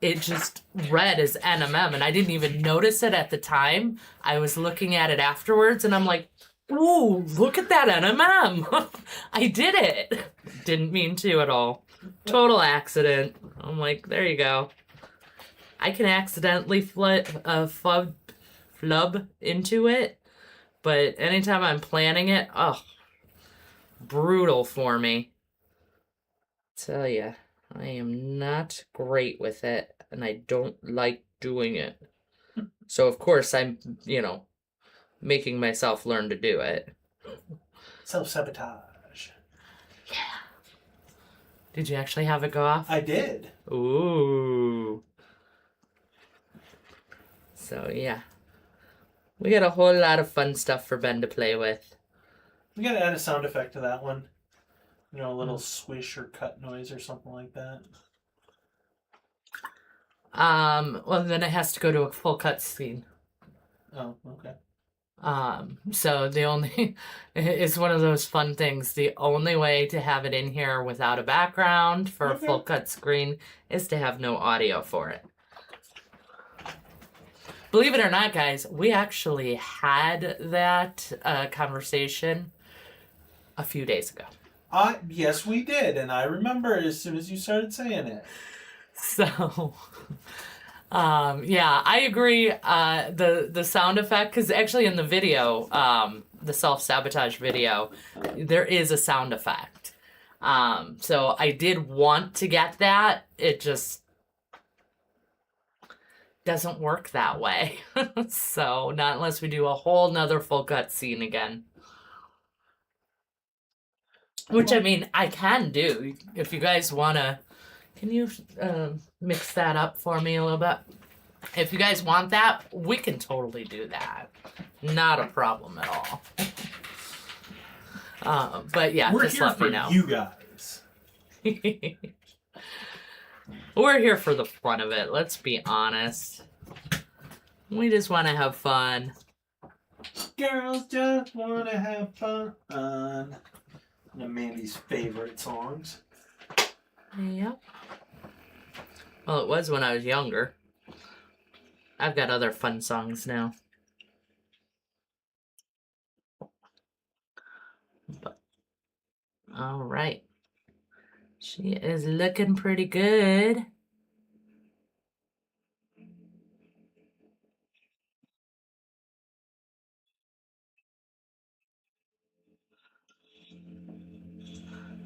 it just read as NMM, and I didn't even notice it at the time. I was looking at it afterwards, and I'm like, ooh, look at that NMM. I did it. Didn't mean to at all. Total accident. I'm like, there you go. I can accidentally flub into it, but anytime I'm planning it, oh, brutal for me. Tell ya, I am not great with it, and I don't like doing it. So of course I'm, making myself learn to do it. Self-sabotage. Yeah. Did you actually have it go off? I did. Ooh. So yeah. We got a whole lot of fun stuff for Ben to play with. We gotta add a sound effect to that one. A little swish or cut noise or something like that. Well then it has to go to a full cut scene. Oh, okay. So the only, it's one of those fun things. The only way to have it in here without a background for a full cut screen is to have no audio for it. Believe it or not, guys, we actually had that conversation a few days ago. Yes, we did, and I remember as soon as you started saying it. So, yeah, I agree. The sound effect, because actually in the video, the self-sabotage video, there is a sound effect. So I did want to get that. It just doesn't work that way. So not unless we do a whole nother full cut scene again. Which, I mean, I can do. If you guys want to... Can you mix that up for me a little bit? If you guys want that, we can totally do that. Not a problem at all. But yeah, We're just here let for me know. you guys. We're here for the fun of it. Let's be honest. We just want to have fun. Girls just want to have fun. One of Mandy's favorite songs. Yep. Well, it was when I was younger. I've got other fun songs now. But, all right. She is looking pretty good.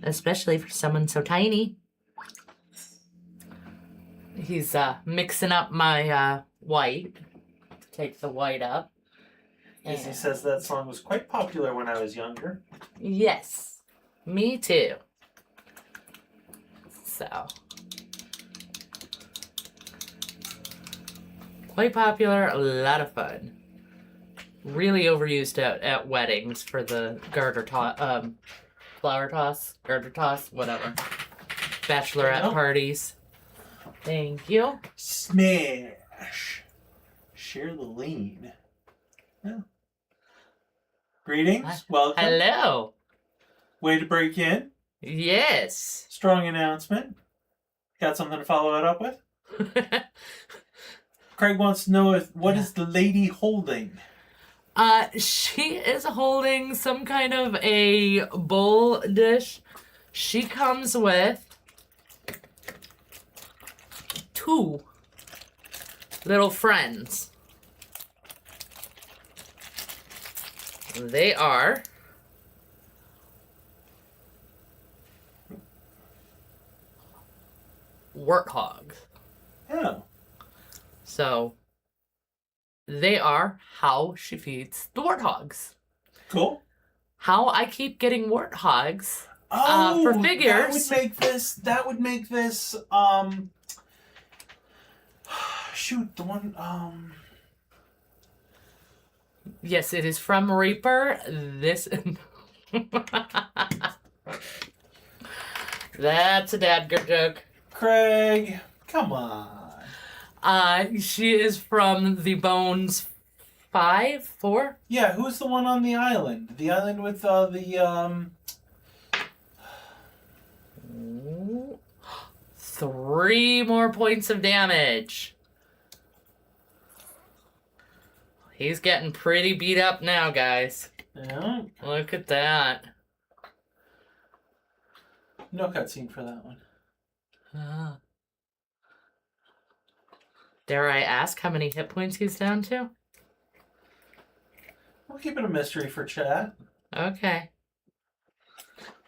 Especially for someone so tiny. He's mixing up my white. Take the white up. Izzy says that song was quite popular when I was younger. Yes, me too. So. Quite popular, a lot of fun. Really overused at weddings for the flower toss, garter toss, whatever. Bachelorette Nope. parties. Thank you. Smash. Share the lead. Yeah. Greetings. Welcome. Hello. Way to break in. Yes. Strong announcement. Got something to follow it up with? Craig wants to know what is the lady holding? She is holding some kind of a bowl dish. She comes with 2 little friends. They are warthogs. Oh. So they are how she feeds the warthogs. Cool. How I keep getting warthogs Oh, for figures. That would make this shoot, the one Yes, it is from Reaper. This That's a dad joke. Craig, come on. She is from the Bones 4? Yeah, who's the one on the island? The island with the 3 more points of damage. He's getting pretty beat up now, guys. Yeah. Look at that. No cutscene for that one. Dare I ask how many hit points he's down to? We'll keep it a mystery for chat. Okay.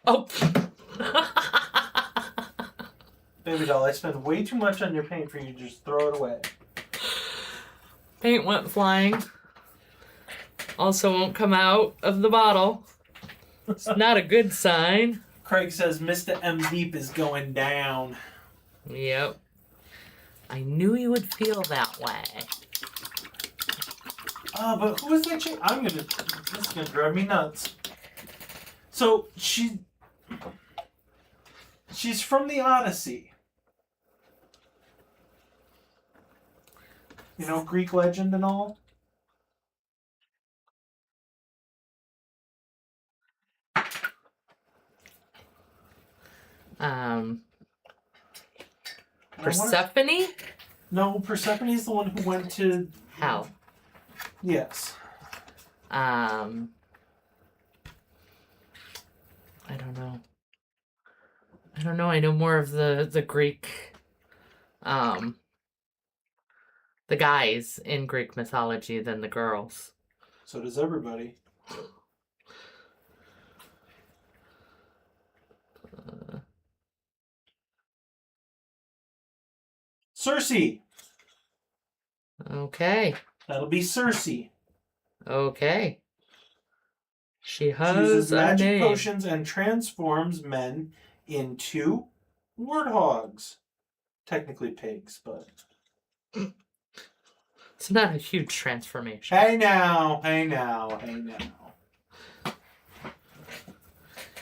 Oh. Baby doll, I spend way too much on your paint for you to just throw it away. Paint went flying. Also won't come out of the bottle. It's not a good sign. Craig says Mr. M Deep is going down. Yep. I knew you would feel that way. But who is that chick? This is gonna drive me nuts. So, she's from the Odyssey. You know, Greek legend and all? Persephone? No, Persephone's the one who went to Hell. Yes. I don't know. I know more of the Greek, the guys in Greek mythology than the girls. So does everybody. Circe! Okay. That'll be Circe. Okay. She She has uses a magic name. potions and transforms men into warthogs. Technically pigs, but... It's not a huge transformation. Hey now.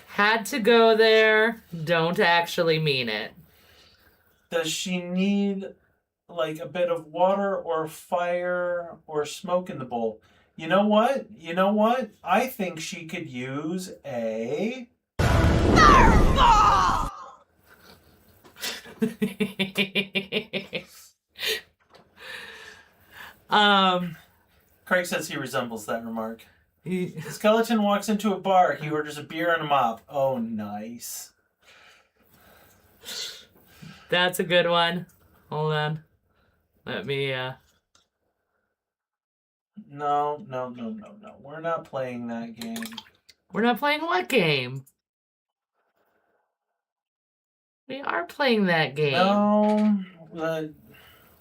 Had to go there. Don't actually mean it. Does she need, like, a bit of water or fire or smoke in the bowl? You know what? I think she could use a... Craig says he resembles that remark. The skeleton walks into a bar. He orders a beer and a mop. Oh, nice. That's a good one. Hold on. Let me, No. We're not playing that game. We're not playing what game? We are playing that game. No.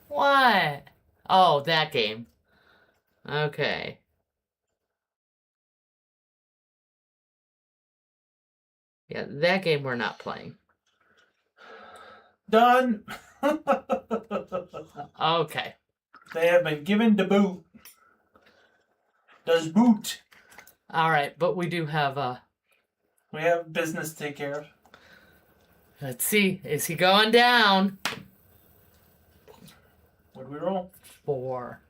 What? Oh, that game. Okay. Yeah, that game we're not playing. Done. Okay. They have been given to boot. Does boot. All right, but we do have We have business to take care of. let's see. Is he going down? What do we roll? 4.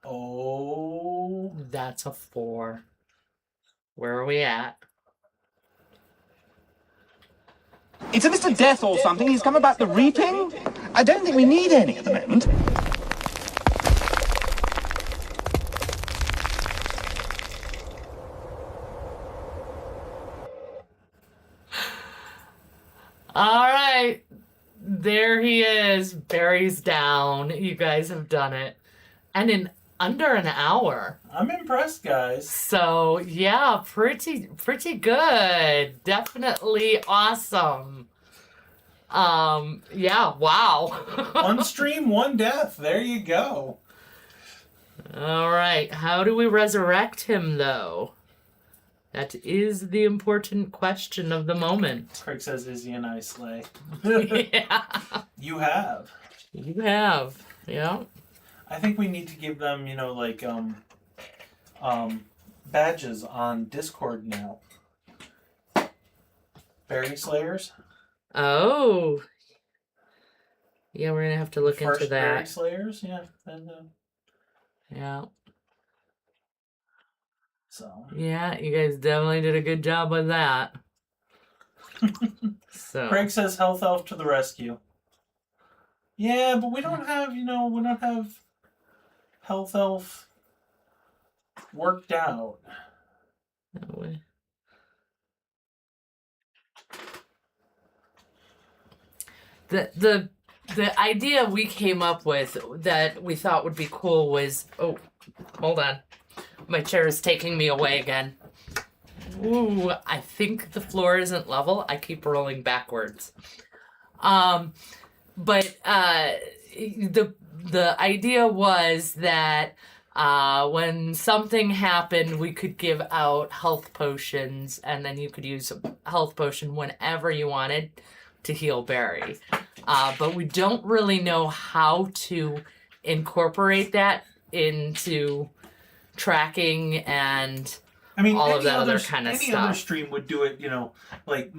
Oh. That's a 4. Where are we at? It's a Mr. Death or something. He's come about the reaping. I don't think we need any at the moment. All right. There he is. Barry's down. You guys have done it. And in under an hour. I'm impressed, guys. So, yeah, pretty good. Definitely awesome. Yeah, wow. One stream, one death. There you go. All right. How do we resurrect him, though? That is the important question of the moment. Craig says, Izzy and I slay. Yeah. You have. You have. Yeah. I think we need to give them, like, badges on Discord now. Berry Slayers. Oh. Yeah, we're going to have to look First into Berry that. Slayers, yeah. And, Yeah. so. Yeah, you guys definitely did a good job with that. So. Craig says, Health Elf to the rescue. Yeah, but we don't have, we don't have Health Elf worked out. No way. The idea we came up with that we thought would be cool was, oh, hold on. My chair is taking me away again. Ooh, I think the floor isn't level. I keep rolling backwards. But the idea was that when something happened, we could give out health potions, and then you could use a health potion whenever you wanted to heal Barry. But we don't really know how to incorporate that into tracking and all of that other kind of stuff. stuff. Any other stream would do it, like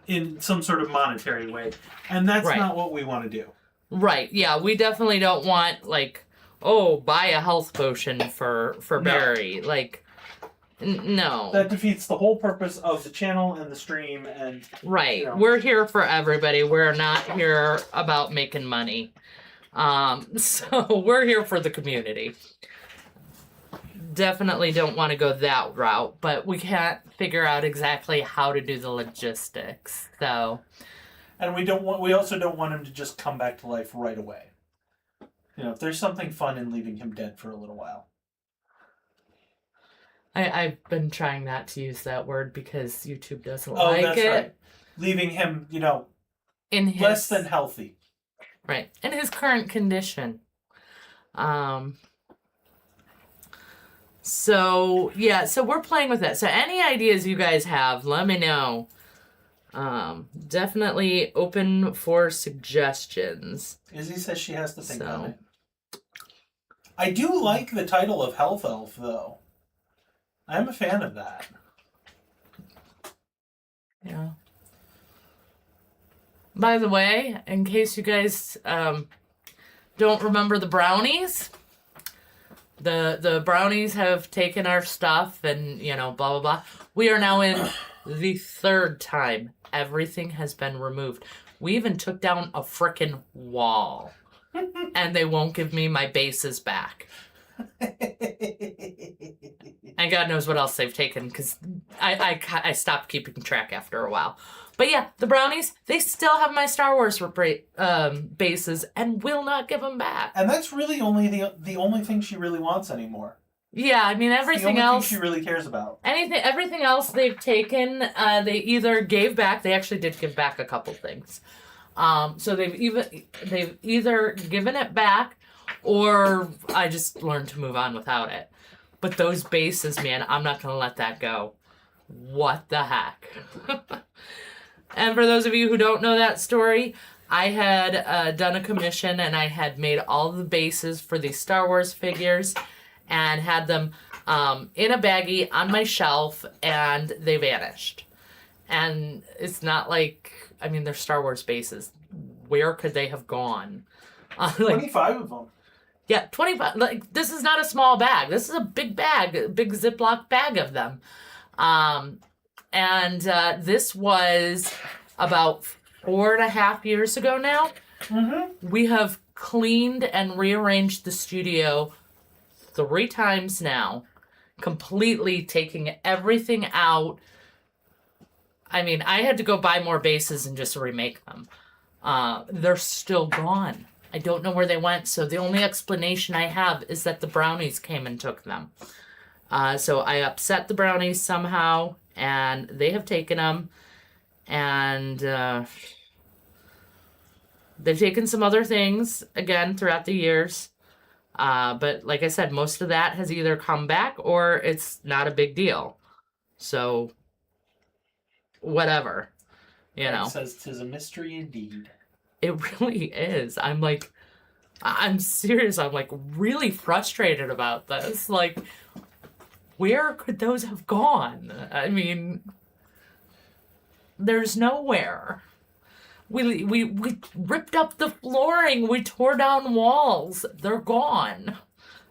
in some sort of monetary way. And that's Right. not what we want to do. Right, yeah, we definitely don't want, like, oh, buy a health potion for Barry. Like, no. That defeats the whole purpose of the channel and the stream. And Right, we're here for everybody. We're not here about making money. So we're here for the community. Definitely don't want to go that route, but we can't figure out exactly how to do the logistics. So, and we also don't want him to just come back to life right away. If there's something fun in leaving him dead for a little while. I've been trying not to use that word because YouTube doesn't Oh, like that's it. right. Leaving him, In his, less than healthy. Right, in his current condition. So, yeah, so we're playing with that. So any ideas you guys have, let me know. Definitely open for suggestions. Izzy says she has to think So. on it. I do like the title of Health Elf, though. I'm a fan of that. Yeah. By the way, in case you guys don't remember the brownies, the brownies have taken our stuff and, blah, blah, blah. We are now in the 3rd time. Everything has been removed. We even took down a frickin' wall. And they won't give me my bases back. And God knows what else they've taken, because I stopped keeping track after a while. But yeah, the brownies, they still have my Star Wars bases and will not give them back. And that's really only the only thing she really wants anymore. Yeah, I mean, everything the only else thing she really cares about. Everything else they've taken, they either gave back. They actually did give back a couple things. So they've either given it back, or I just learned to move on without it. But those bases, man, I'm not gonna let that go. What the heck? And for those of you who don't know that story, I had done a commission and I had made all the bases for these Star Wars figures and had them in a baggie on my shelf, and they vanished. And it's not like, I mean, they're Star Wars bases. Where could they have gone? 25 of them. Yeah, 25. Like, this is not a small bag. This is a big bag, a big Ziploc bag of them. This was about 4.5 years ago now. Mm-hmm. We have cleaned and rearranged the studio 3 times now, completely taking everything out. I mean, I had to go buy more bases and just remake them. They're still gone. I don't know where they went, so the only explanation I have is that the brownies came and took them. So I upset the brownies somehow, and they have taken them, and they've taken some other things, again, throughout the years. But like I said, most of that has either come back or it's not a big deal. So, whatever, you know. It says 'tis a mystery indeed. It really is. I'm serious. I'm like really frustrated about this. Like, where could those have gone? I mean, there's nowhere. We ripped up the flooring. We tore down walls. They're gone.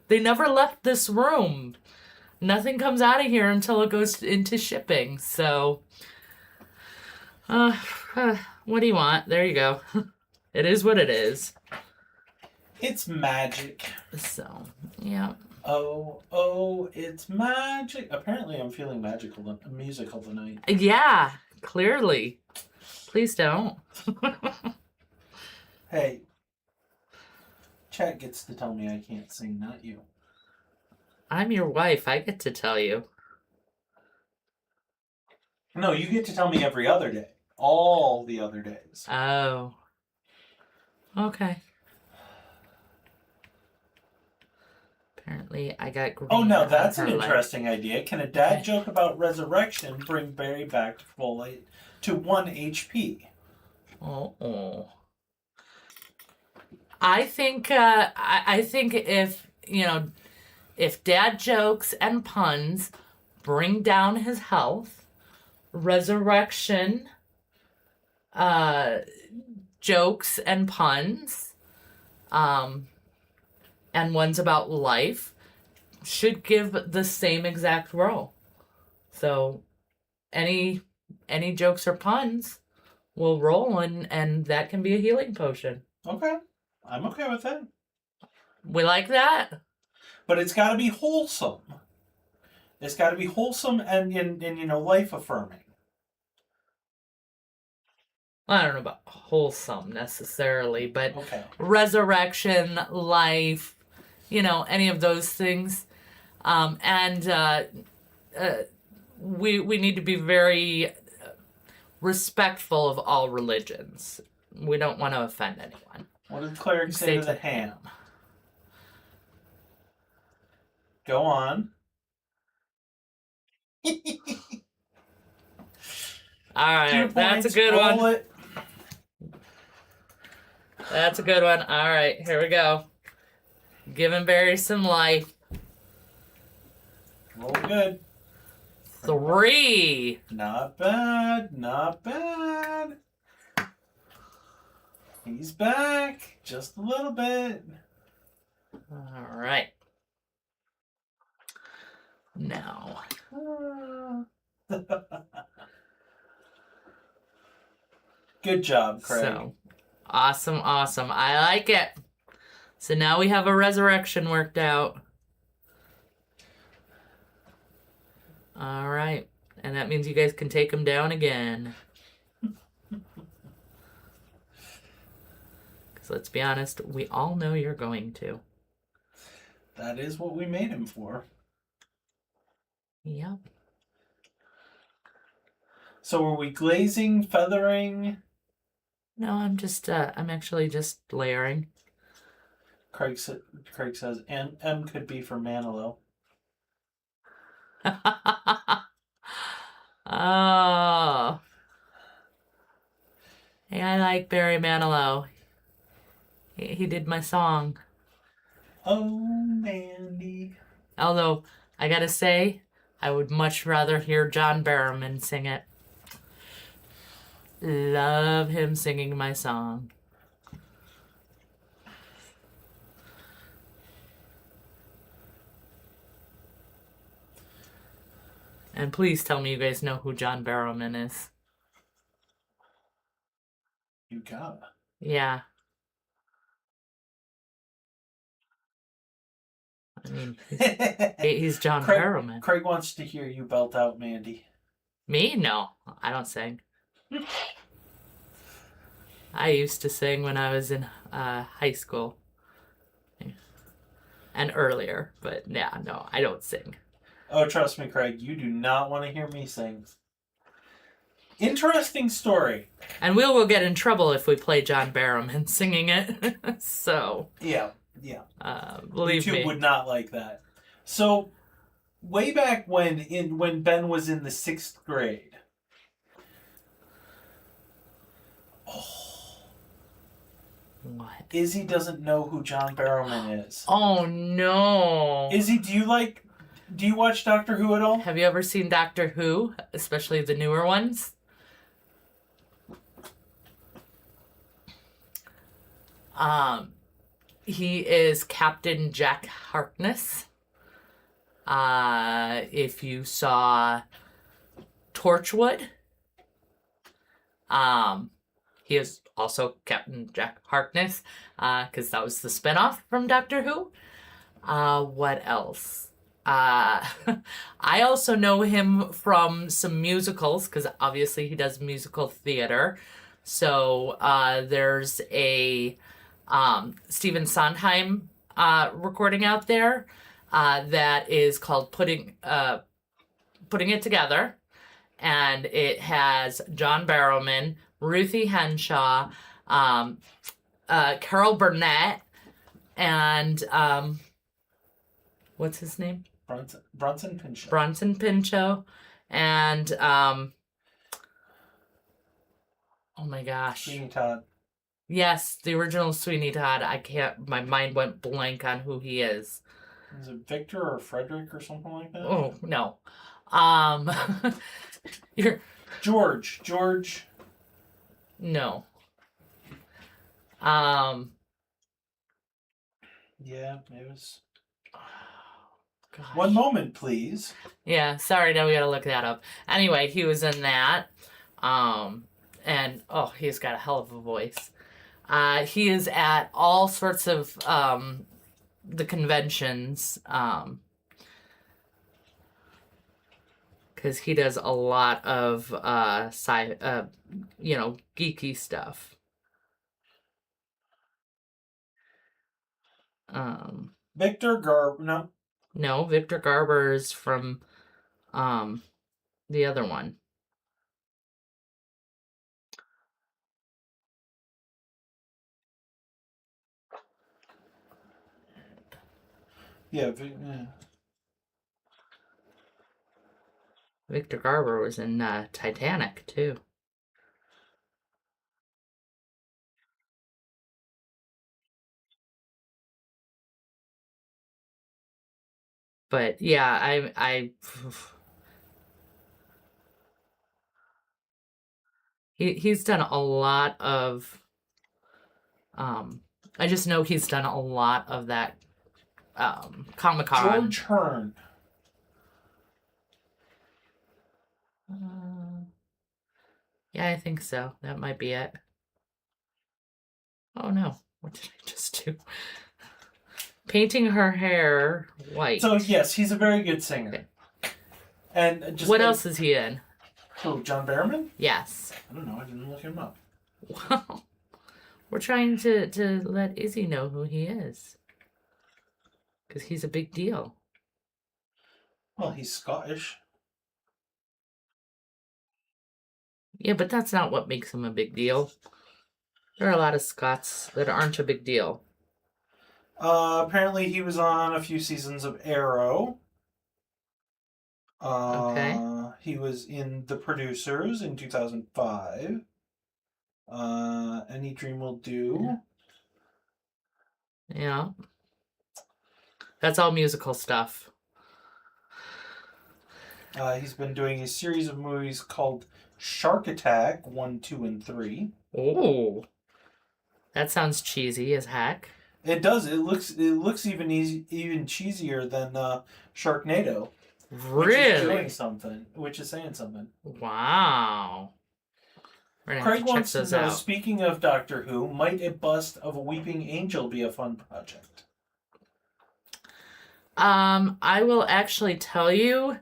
They never left this room. Nothing comes out of here until it goes into shipping. So, what do you want? There you go. It is what it is. It's magic. So, yeah. Oh, it's magic. Apparently I'm feeling musical tonight. Yeah, clearly. Please don't. Hey, Chat gets to tell me I can't sing, not you. I'm your wife. I get to tell you. No, you get to tell me every other day. All the other days. Oh. Okay. Apparently, I got green. Oh, no, on that's her an leg. interesting idea. Can a dad Okay. joke about resurrection bring Barry back to 1 HP? Oh. I think I think if, you know, if dad jokes and puns bring down his health, resurrection jokes and puns and ones about life should give the same exact role. So any jokes or puns will roll, and that can be a healing potion. Okay. I'm okay with that. We like that? But it's got to be wholesome. It's got to be wholesome and life affirming. I don't know about wholesome necessarily, but Okay. resurrection, life, any of those things. We need to be very respectful of all religions. We don't want to offend anyone. What did cleric say to the ham? Go on. All right, 2 that's a points, good roll one. it. That's a good one. All right, here we go. Giving Barry some life. Roll good. 3. Not bad, not bad. He's back, just a little bit. All right. Now. Good job, Craig. So, awesome. I like it. So now we have a resurrection worked out. All right. And that means you guys can take him down again. Because let's be honest, we all know you're going to. That is what we made him for. Yep. So are we glazing, feathering? No, I'm actually just layering. Craig says M could be for Manilow. Oh. Hey, I like Barry Manilow. He did my song. Oh, Mandy. Although, I gotta say, I would much rather hear John Barrowman sing it. Love him singing my song. And please tell me you guys know who John Barrowman is. You gotta. Yeah. I mean, he's John Barrowman. Craig wants to hear you belt out Mandy. Me? No, I don't sing. I used to sing when I was in high school. And earlier, but yeah, no, I don't sing. Oh, trust me, Craig, you do not want to hear me sing. Interesting story. And we will get in trouble if we play John Barrowman singing it. So, Yeah. believe YouTube me. would not like that. So, way back when Ben was in the 6th grade. What? Izzy doesn't know who John Barrowman is. Oh no. Izzy, do you watch Doctor Who at all? Have you ever seen Doctor Who, especially the newer ones? He is Captain Jack Harkness. If you saw Torchwood, he is also Captain Jack Harkness, because that was the spinoff from Doctor Who. What else? I also know him from some musicals, because obviously he does musical theater. So there's a Stephen Sondheim recording out there that is called Putting It Together. And it has John Barrowman, Ruthie Henshaw, Carol Burnett, and what's his name? Bronson Pinchot. Bronson Pinchot, and oh my gosh, Sweeney Todd. yes, the original Sweeney Todd. My mind went blank on who he is. Is it Victor or Frederick or something like that? Oh no, you're George. no. Yeah, it was. Gosh. One moment, please. Yeah, sorry, now we gotta look that up. Anyway, he was in that. And oh, he's got a hell of a voice. He is at all sorts of the conventions. Because he does a lot of geeky stuff. Victor Garber. No, Victor Garber is from the other one. Yeah. Victor Garber was in Titanic too. But yeah, he's done a lot of I just know he's done a lot of that Comic-Con. George Hearn. Yeah, I think so. That might be it. Oh no, what did I just do? Painting her hair white. So yes, he's a very good singer. And just what else is he in? Oh, John Barrowman? Yes. I don't know. I didn't look him up. Wow. We're trying to let Izzy know who he is. Because he's a big deal. Well, he's Scottish. Yeah, but that's not what makes him a big deal. There are a lot of Scots that aren't a big deal. Apparently he was on a few seasons of Arrow. Okay. He was in The Producers in 2005. Any Dream Will Do. Yeah. That's all musical stuff. He's been doing a series of movies called Shark Attack 1, 2, and 3. Oh. That sounds cheesy as heck. It does. It looks even cheesier than Sharknado. Really? Which is doing something. Which is saying something. Wow. We're gonna have Craig to check wants to those know, out. speaking of Doctor Who, might a bust of a weeping angel be a fun project? I will actually tell you.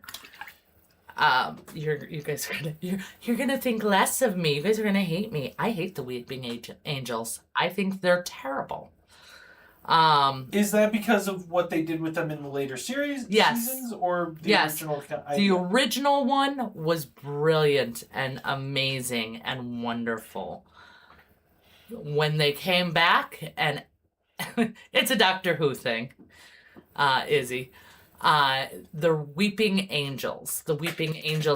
You guys are you're gonna think less of me. You guys are gonna hate me. I hate the Weeping Angels. I think they're terrible. Is that because of what they did with them in the later seasons, or the original? The original one was brilliant and amazing and wonderful. When they came back, and it's a Doctor Who thing, Izzy. The Weeping Angels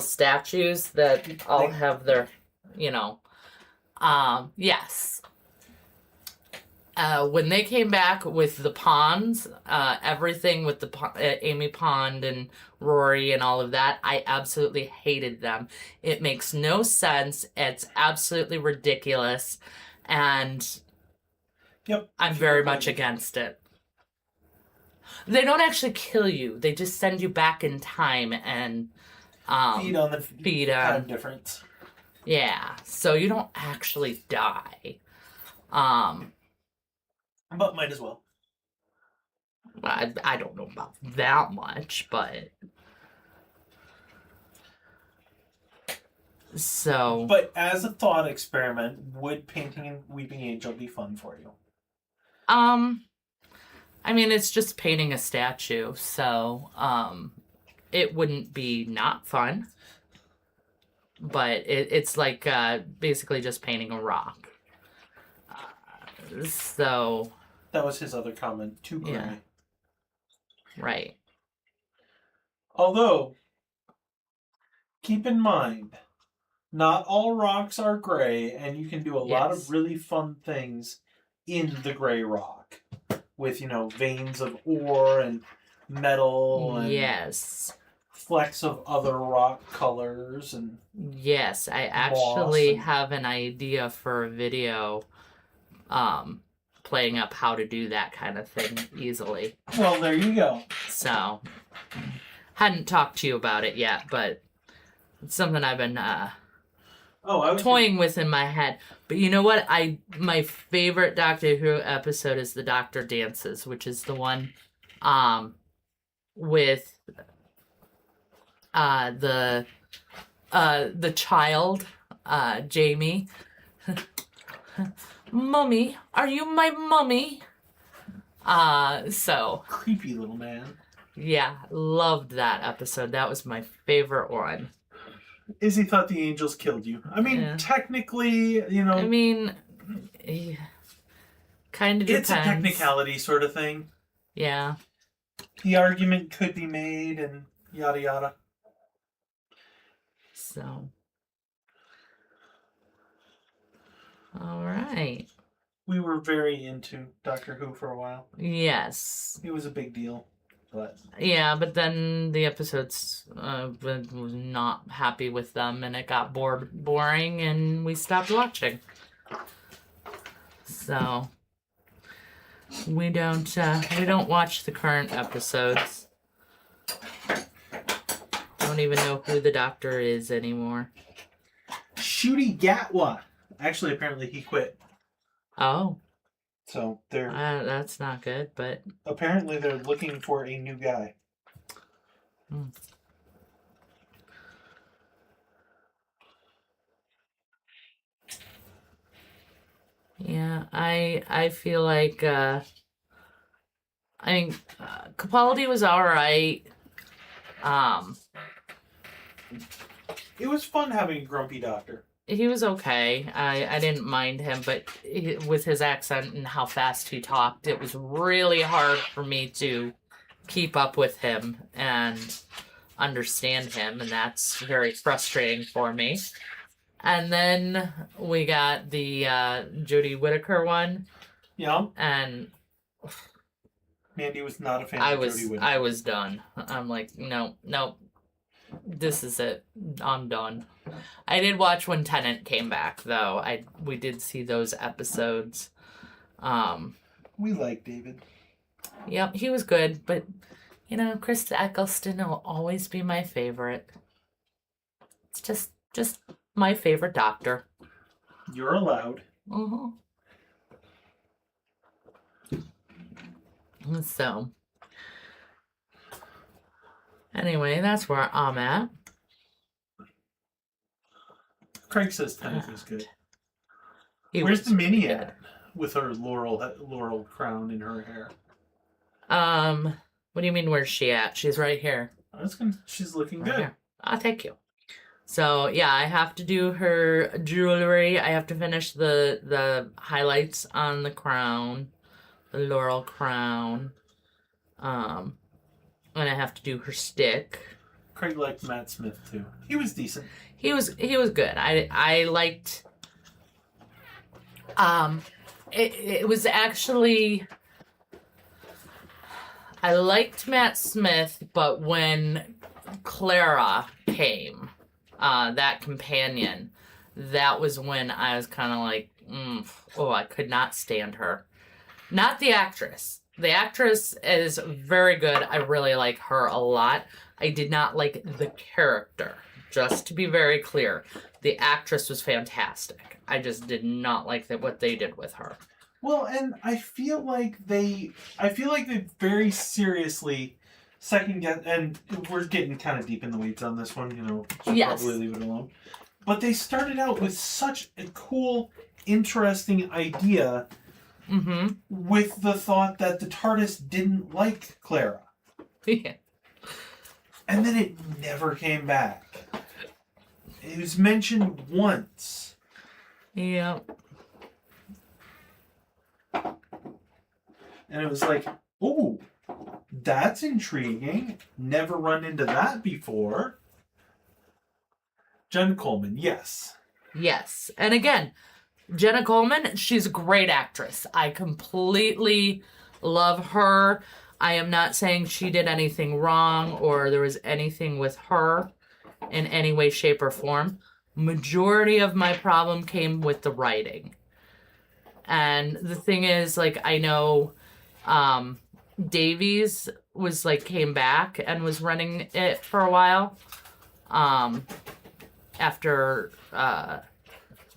statues that all have their, yes. When they came back with the Ponds, everything with the Amy Pond and Rory and all of that, I absolutely hated them. It makes no sense. It's absolutely ridiculous, and I'm very much against it. They don't actually kill you. They just send you back in time and feed on time difference. Yeah, so you don't actually die. But might as well. I don't know about that much, but so. But as a thought experiment, would painting a Weeping Angel be fun for you? I mean, it's just painting a statue, so it wouldn't be not fun. But it's like basically just painting a rock. So. That was his other comment. Too gray. Yeah. Right. Although, keep in mind, not all rocks are gray, and you can do a lot of really fun things in the gray rock. With, veins of ore and metal and flecks of other rock colors. And yes, I actually have an idea for a video playing up how to do that kind of thing easily. Well, there you go. So, hadn't talked to you about it yet, but it's something I've been toying with in my head. But you know what? My favorite Doctor Who episode is the Doctor Dances, which is the one with the child, Jamie. Mummy, are you my mummy? So creepy little man. Yeah, loved that episode. That was my favorite one. Izzy thought the angels killed you. I mean, technically, I mean, kind of depends. It's a technicality sort of thing. Yeah. The argument could be made and yada yada. So. All right. We were very into Doctor Who for a while. Yes. It was a big deal. But yeah, but then the episodes was not happy with them, and it got boring, and we stopped watching. So we don't watch the current episodes. Don't even know who the Doctor is anymore. Shooty Gatwa. Actually, apparently he quit. Oh. So they're that's not good, but apparently they're looking for a new guy. Yeah, I feel like Capaldi was all right. It was fun having a grumpy doctor. He was okay. I didn't mind him, but with his accent and how fast he talked, it was really hard for me to keep up with him and understand him, and that's very frustrating for me. And then we got the Jodie Whittaker one, Yeah. and Mandy was not a fan I of was Jodie Whittaker. I was done. I'm like, no, this is it. I'm done. I did watch when Tennant came back, though. We did see those episodes. We like David. Yep, he was good, but Chris Eccleston will always be my favorite. It's just my favorite Doctor. You're allowed. So, anyway, that's where I'm at. Craig says Tennant was good. Where's the Minnie at? With her laurel crown in her hair. What do you mean, where's she at? She's right here. She's looking Right good. here. I'll take you. So, yeah, I have to do her jewelry. I have to finish the highlights on the crown, the laurel crown. And I have to do her stick. Craig liked Matt Smith, too. He was decent. He was good. I liked... It was actually... I liked Matt Smith, but when Clara came, that companion, that was when I was kind of like, I could not stand her. Not the actress. The actress is very good. I really like her a lot. I did not like the character. Just to be very clear, the actress was fantastic. I just did not like what they did with her. Well, and I feel like they very seriously second guess, and we're getting kind of deep in the weeds on this one, should Yes. probably leave it alone. But they started out with such a cool, interesting idea with the thought that the TARDIS didn't like Clara. Yeah. And then it never came back. It was mentioned once. Yeah. And it was like, ooh, that's intriguing. Never run into that before. Jenna Coleman, yes. Yes. And again, Jenna Coleman, she's a great actress. I completely love her. I am not saying she did anything wrong or there was anything with her in any way, shape, or form. Majority of my problem came with the writing. And the thing is, I know Davies was, came back and was running it for a while. After...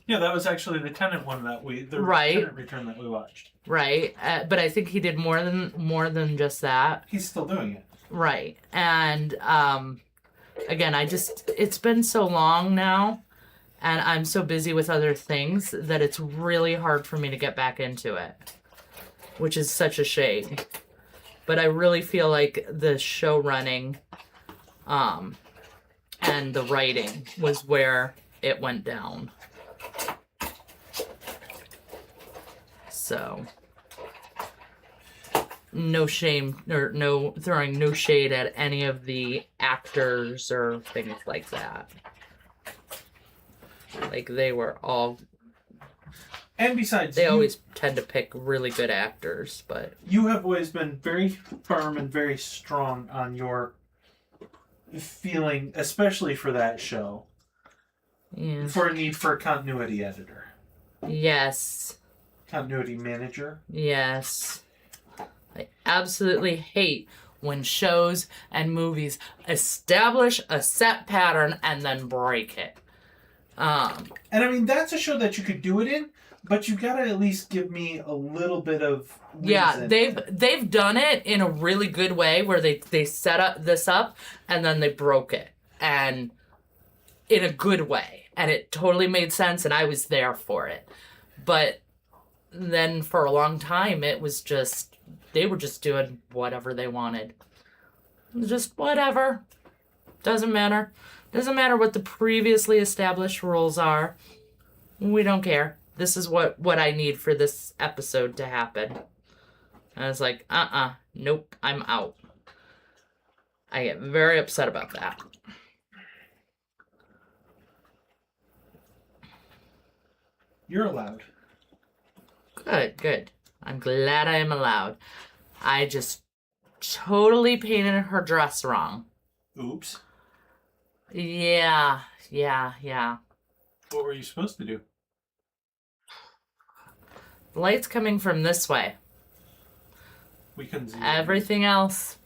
Yeah, that was actually the Tennant one the right. Tennant return that we watched. Right, but I think he did more than just that. He's still doing it. Right, and again, it's been so long now, and I'm so busy with other things that it's really hard for me to get back into it, which is such a shame. But I really feel like the show running, and the writing was where it went down. So, no shame or throwing no shade at any of the actors or things like that. They were all. And besides, they always tend to pick really good actors, but you have always been very firm and very strong on your feeling, especially for that show, for a need for a continuity editor. Yes. Continuity manager. Yes. I absolutely hate when shows and movies establish a set pattern and then break it. And I mean, that's a show that you could do it in, but you gotta at least give me a little bit of reason. Yeah, they've done it in a really good way where they set this up and then they broke it, and in a good way, and it totally made sense, and I was there for it. But then for a long time, it was just they were just doing whatever they wanted, just whatever. Doesn't matter. Doesn't matter what the previously established rules are. We don't care. This is what I need for this episode to happen. And I was like, nope, I'm out. I get very upset about that. You're allowed. Good, good. I'm glad I am allowed. I just totally painted her dress wrong. Oops. Yeah. What were you supposed to do? The light's coming from this way. We couldn't see Everything else,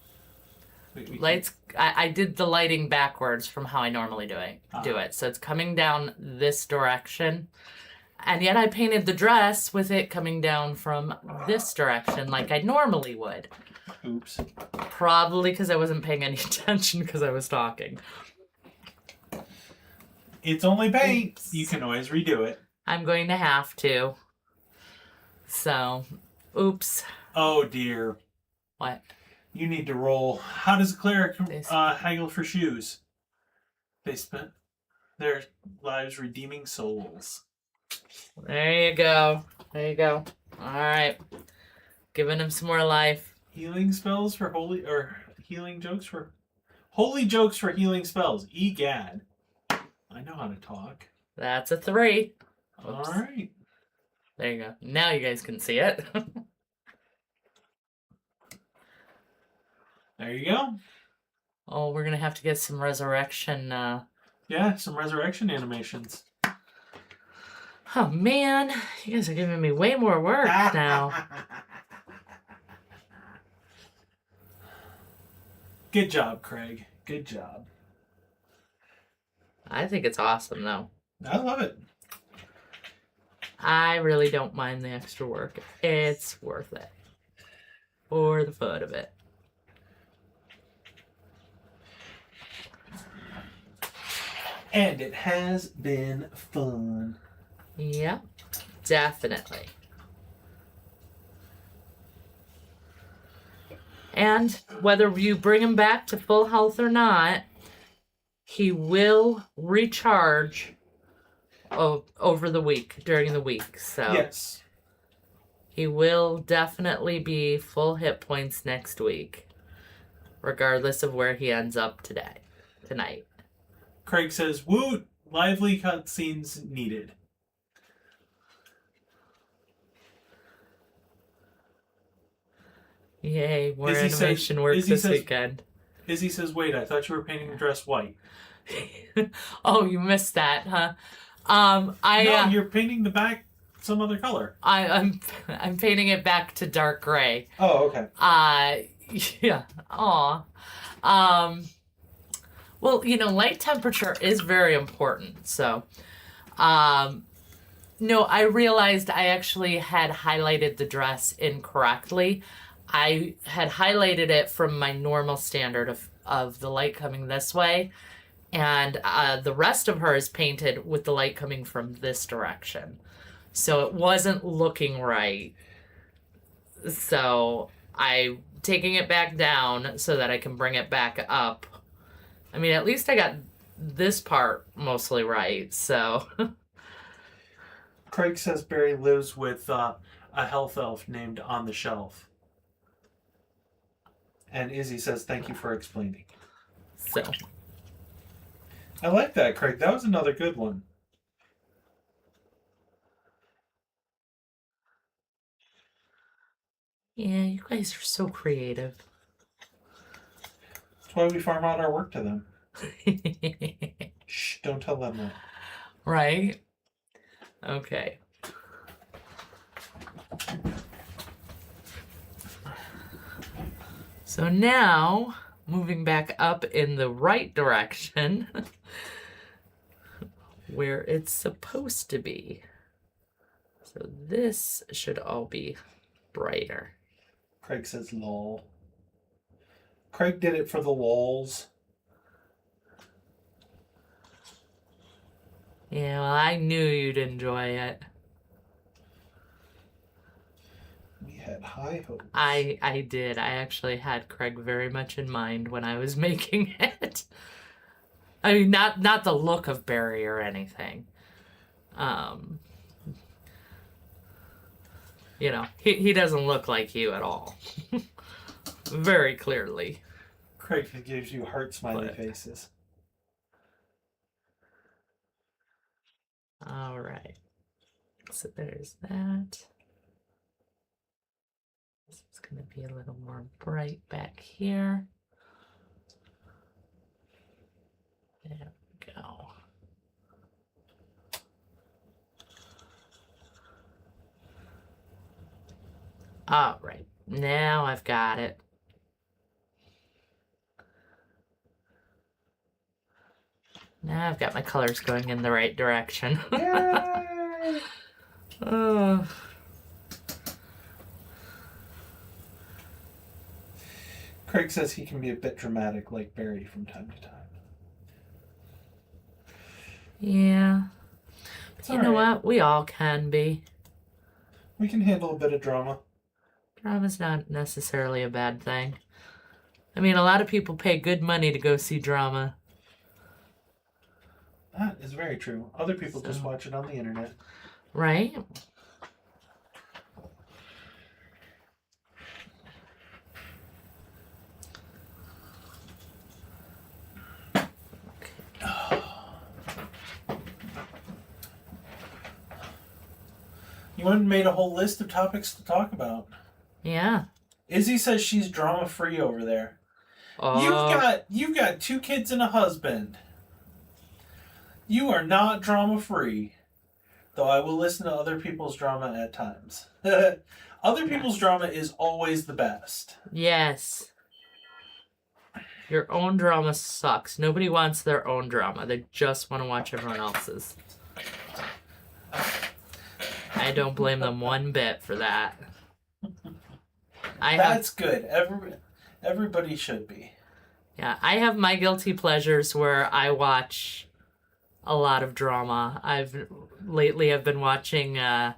we lights. I did the lighting backwards from how I normally do it. So it's coming down this direction. And yet I painted the dress with it coming down from this direction like I normally would. Oops. Probably because I wasn't paying any attention because I was talking. It's only paint. Oops. You can always redo it. I'm going to have to. So, oops. Oh dear. What? You need to roll. How does a cleric haggle for shoes? They spent their lives redeeming souls. There you go. There you go. All right. Giving him some more life. Healing spells for holy, or healing jokes for holy jokes for healing spells. Egad. I know how to talk. That's a 3. Oops. All right. There you go. Now you guys can see it. There you go. Oh, we're going to have to get some resurrection. Yeah, some resurrection animations. Oh, man. You guys are giving me way more work now. Good job, Craig. Good job. I think it's awesome, though. I love it. I really don't mind the extra work. It's worth it. For the fun of it. And it has been fun. Yep, definitely. And whether you bring him back to full health or not, he will recharge over the week, during the week. So Yes. he will definitely be full hit points next week, regardless of where he ends up tonight. Craig says, "Woot! Lively cutscenes needed." Yay, more Izzy animation says- work Izzy this says- weekend. Izzy says, "Wait, I thought you were painting the dress white." Oh, you missed that, huh? No, you're painting the back some other color. I'm painting it back to dark gray. Oh, okay. Yeah. Aw. Well, light temperature is very important. So, no, I realized I actually had highlighted the dress incorrectly. I had highlighted it from my normal standard of the light coming this way. And the rest of her is painted with the light coming from this direction. So it wasn't looking right. So I'm taking it back down so that I can bring it back up. I mean, at least I got this part mostly right, so. Craig says Barry lives with a health elf named On the Shelf. And Izzy says, "Thank you for explaining." So. I like that, Craig. That was another good one. Yeah, you guys are so creative. That's why we farm out our work to them. Shh, don't tell them that. Right? Okay. So now, moving back up in the right direction, where it's supposed to be. So this should all be brighter. Craig says, "Lol." Craig did it for the lols. Yeah, well, I knew you'd enjoy it. We had high hopes. I did. I actually had Craig very much in mind when I was making it. I mean, not the look of Barry or anything. He doesn't look like you at all. Very clearly. Craig gives you heart smiley faces. All right. So there's that. This is going to be a little more bright back here. There we go. All right, now I've got it. Now I've got my colors going in the right direction. Yay! Oh. Craig says he can be a bit dramatic like Barry from time to time. Yeah. But you all know right. what? We all can be. We can handle a bit of drama. Drama's not necessarily a bad thing. I mean, a lot of people pay good money to go see drama. That is very true. Other people just watch it on the internet. Right? You went and made a whole list of topics to talk about. Yeah. Izzy says she's drama free over there. Oh. You've got 2 kids and a husband. You are not drama free. Though I will listen to other people's drama at times. Other people's drama is always the best. Yes. Your own drama sucks. Nobody wants their own drama. They just want to watch everyone else's. I don't blame them one bit for that. That's good. Everybody should be. Yeah, I have my guilty pleasures where I watch a lot of drama. Lately I've been watching a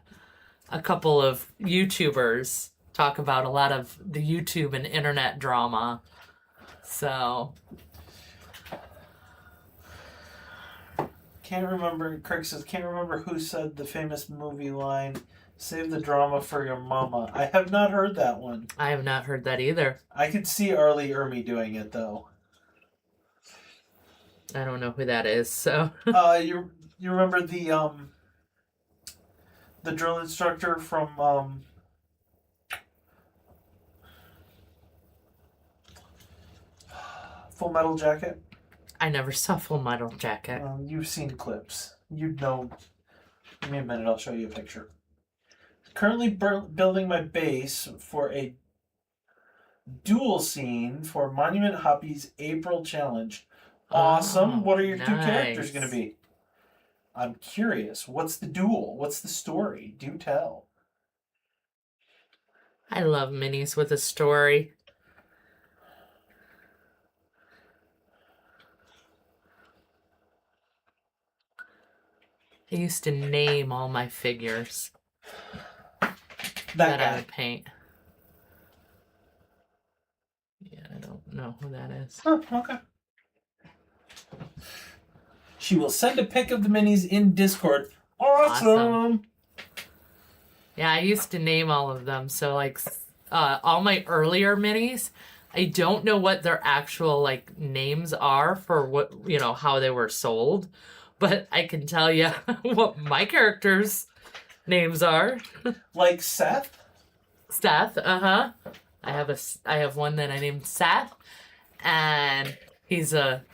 couple of YouTubers talk about a lot of the YouTube and internet drama. So Can't remember. Craig says can't remember who said the famous movie line. Save the drama for your mama. I have not heard that one. I have not heard that either. I could see Arlie Ermy doing it though. I don't know who that is. So You remember the drill instructor from Full Metal Jacket? I never saw Full Metal Jacket. You've seen clips. You'd know. Give me a minute. I'll show you a picture. Currently building my base for a duel scene for Monument Hoppy's April challenge. Awesome. Oh, what are your 2 characters nice. going to be? I'm curious. What's the duel? What's the story? Do tell. I love minis with a story. I used to name all my figures That I guy. would paint. Yeah, I don't know who that is. Oh, okay. She will send a pic of the minis in Discord. Awesome. Yeah, I used to name all of them. So like all my earlier minis, I don't know what their actual like names are for what, you know, how they were sold, but I can tell you what my characters' names are. Like Seth? Seth, uh-huh. I have one that I named Seth, and he's a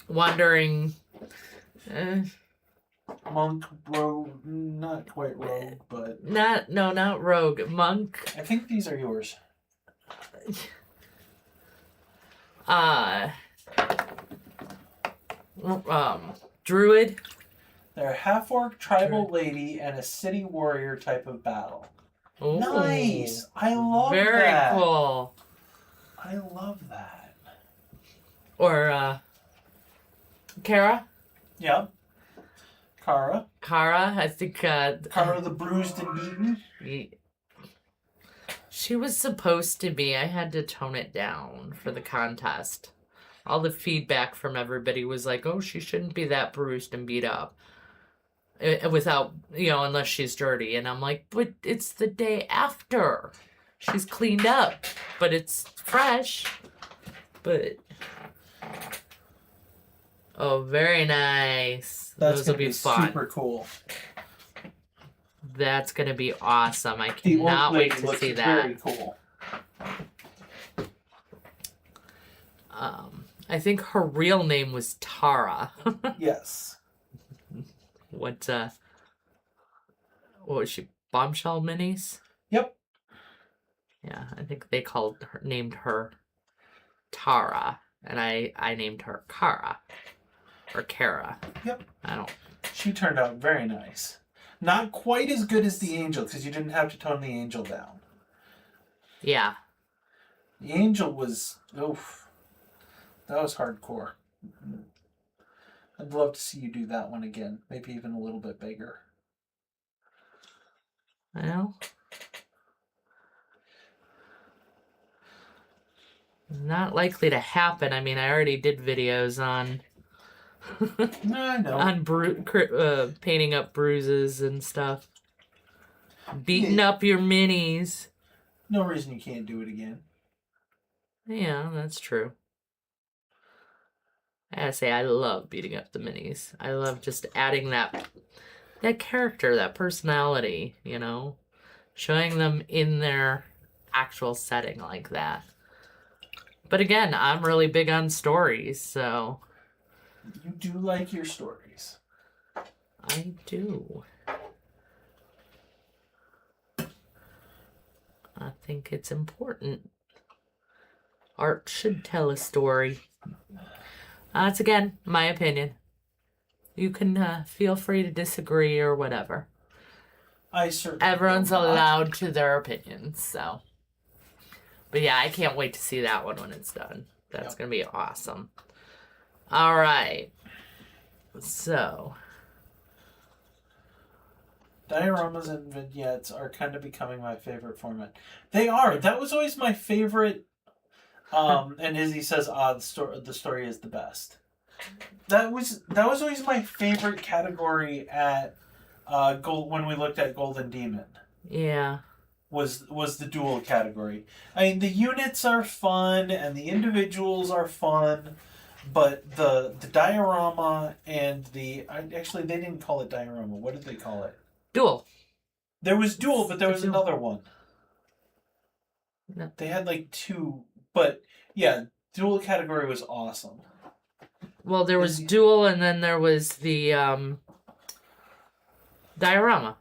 wandering Monk, rogue, not quite rogue, but... not rogue, monk. I think these are yours. Druid. They're a half-orc tribal lady and a city warrior type of battle. Ooh, Nice! I love very that. cool. I love that. Or Kara. Yep. Kara. Kara, I think. Kara the bruised and beaten. She was supposed to be. I had to tone it down for the contest. All the feedback from everybody was like, "Oh, she shouldn't be that bruised and beat up." Without, you know, unless she's dirty. And I'm like, but it's the day after. She's cleaned up, but it's fresh. But Oh, very nice. That's Those will gonna be fun. super cool. That's gonna be awesome. I The orc cannot wait lady to looks see that. very cool. I think her real name was Tara. Yes. What was she? Bombshell Minis? Yep. Yeah, I think they named her Tara, and I named her Kara or Kara. Yep. I don't. She turned out very nice. Not quite as good as the angel because you didn't have to tone the angel down. Yeah. The angel was oof. That was hardcore. I'd love to see you do that one again. Maybe even a little bit bigger. Well, not likely to happen. I mean, I already did videos on I know. on painting up bruises and stuff, beating up your minis. No reason you can't do it again. Yeah, that's true. I gotta say, I love beating up the minis. I love just adding that character, that personality, you know? Showing them in their actual setting like that. But again, I'm really big on stories, so... You do like your stories. I do. I think it's important. Art should tell a story. That's again my opinion. You can feel free to disagree or whatever. I certainly. Everyone's will not. allowed to their opinions, so. But yeah, I can't wait to see that one when it's done. That's gonna be awesome. All right. So. Dioramas and vignettes are kind of becoming my favorite format. They are. That was always my favorite. And Izzy says, the story is the best. That was always my favorite category at when we looked at Golden Demon. Yeah. Was the duel category. I mean, the units are fun and the individuals are fun, but the diorama and actually they didn't call it diorama. What did they call it? Duel. There was duel, but there was Duel. another one. No. They had like two, but yeah, duel category was awesome. Well, there was duel, and then there was the diorama.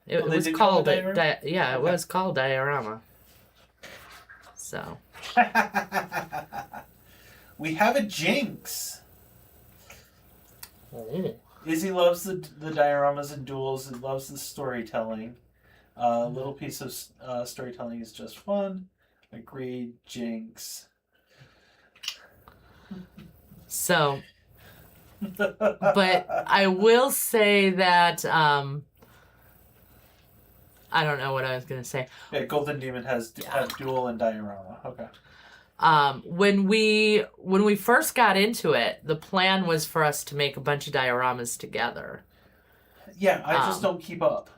It they was did called call it it. diorama? Yeah, it Okay. was called diorama. So. We have a jinx. Oh. Izzy loves the dioramas and duels and loves the storytelling. A little piece of storytelling is just fun. Agreed, jinx. So. But I will say that I don't know what I was gonna say. Yeah, Golden Demon has duel and diorama. Okay. When we first got into it, the plan was for us to make a bunch of dioramas together. Yeah, I just don't keep up.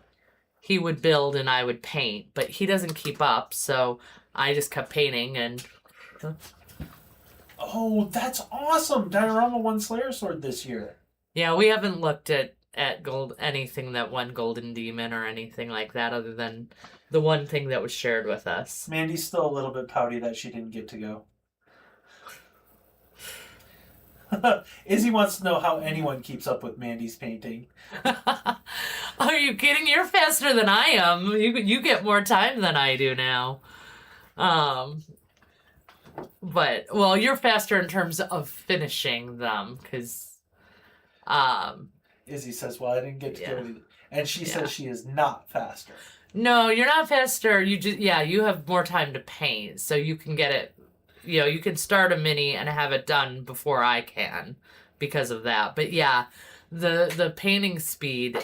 He would build and I would paint, but he doesn't keep up, so I just kept painting and... Oh, that's awesome! Diorama won Slayer Sword this year. Yeah, we haven't looked at anything that won Golden Demon or anything like that other than the one thing that was shared with us. Mandy's still a little bit pouty that she didn't get to go. Izzy wants to know how anyone keeps up with Mandy's painting. Are you kidding? You're faster than I am. You get more time than I do now. But, well, you're faster in terms of finishing them, because... Izzy says, well, I didn't get to go either. And she says she is not faster. No, you're not faster. You have more time to paint, so you can get it, you can start a mini and have it done before I can because of that. But yeah, the painting speed,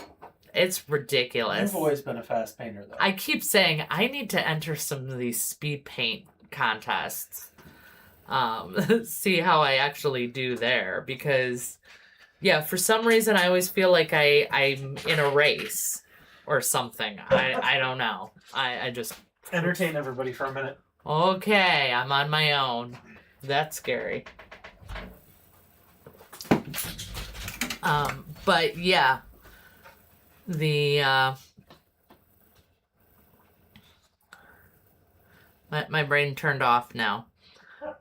it's ridiculous. You've always been a fast painter, though. I keep saying I need to enter some of these speed paint contests. See how I actually do there, because yeah, for some reason I always feel like I'm in a race or something. I don't know. I just entertain everybody for a minute. Okay, I'm on my own. That's scary. But yeah, the my brain turned off now. That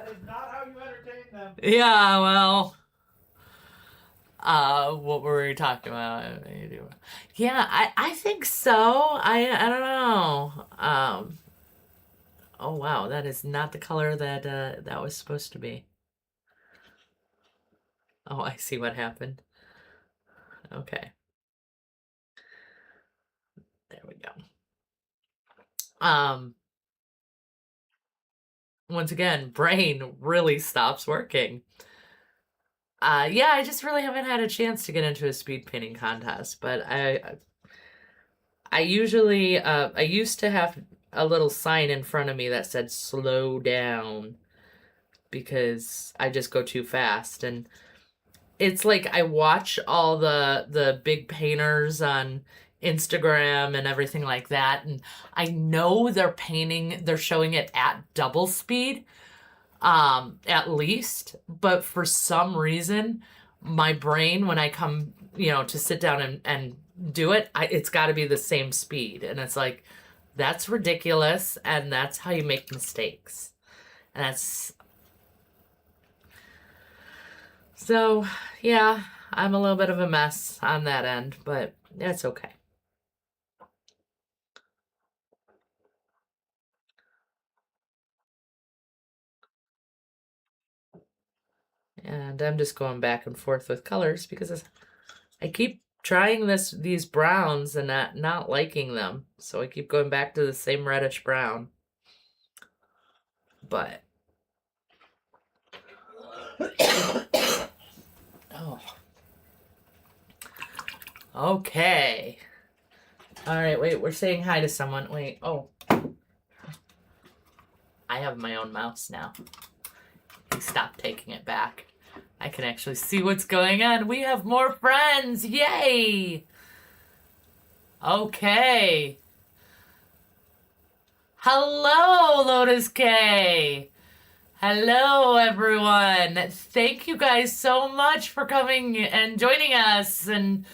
is not how you entertain them. Yeah, well, what were we talking about? Yeah, I think so. I don't know. Oh wow, that is not the color that that was supposed to be. Oh, I see what happened. Okay. There we go. Once again, brain really stops working. Yeah, I just really haven't had a chance to get into a speed painting contest, but I usually I used to have a little sign in front of me that said slow down because I just go too fast, and it's like I watch all the big painters on Instagram and everything like that, and I know they're showing it at double speed, at least, but for some reason my brain, when I come, to sit down and do it, it's got to be the same speed, and it's like, that's ridiculous, and that's how you make mistakes, and that's so, yeah, I'm a little bit of a mess on that end, but it's okay. And I'm just going back and forth with colors because I keep trying these browns and not liking them. So I keep going back to the same reddish brown. But oh. Okay. All right, wait, we're saying hi to someone. Wait, oh. I have my own mouse now. Stop taking it back. I can actually see what's going on. We have more friends. Yay! Okay. Hello, Lotus K. Hello, everyone. Thank you guys so much for coming and joining us. And,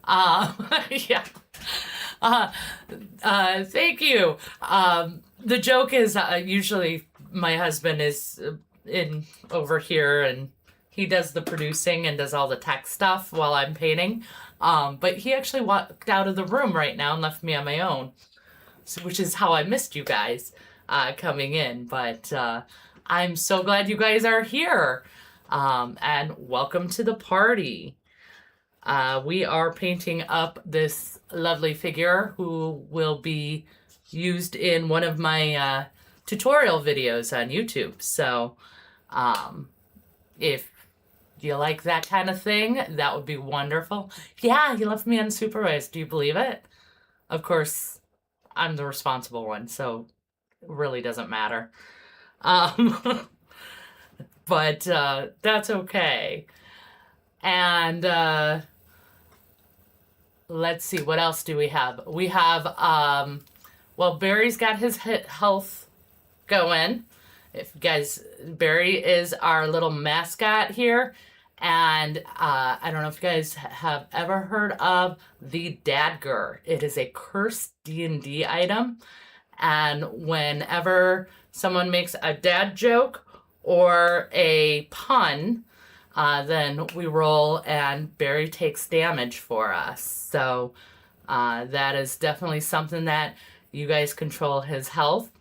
yeah. Thank you. The joke is usually my husband is in over here and he does the producing and does all the tech stuff while I'm painting. But he actually walked out of the room right now and left me on my own, which is how I missed you guys coming in. But I'm so glad you guys are here. And welcome to the party. We are painting up this lovely figure who will be used in one of my tutorial videos on YouTube. So if you like that kind of thing, that would be wonderful. Yeah, he left me unsupervised. Do you believe it? Of course, I'm the responsible one, so it really doesn't matter. But that's okay. And let's see, what else do we have? We have, well, Barry's got his health going. If you guys, Barry is our little mascot here. And I don't know if you guys have ever heard of the Dadger. It is a cursed D&D item. And whenever someone makes a dad joke or a pun, then we roll and Barry takes damage for us. So that is definitely something that you guys control his health.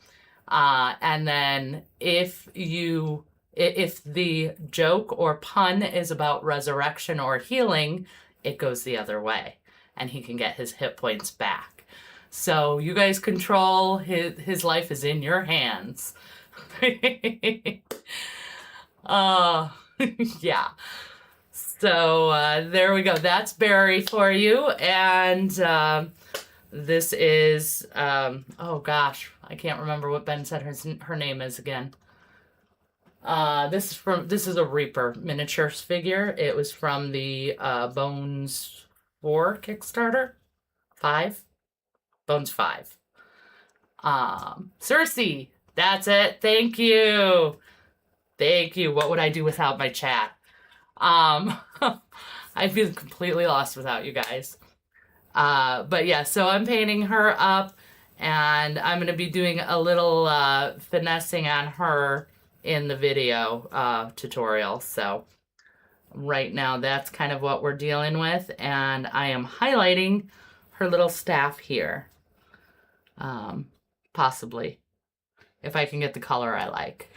And then if the joke or pun is about resurrection or healing, it goes the other way and he can get his hit points back. So you guys control his life is in your hands. Yeah. So there we go. That's Barry for you. And this is, oh gosh, I can't remember what Ben said her name is again. This is a Reaper miniatures figure. It was from the Bones 4 Kickstarter. 5? Bones 5. Cersei, that's it. Thank you. Thank you. What would I do without my chat? I'd be completely lost without you guys. But yeah, so I'm painting her up, and I'm going to be doing a little finessing on her in the video tutorial. So right now that's kind of what we're dealing with, and I am highlighting her little staff here. Possibly, if I can get the color I like.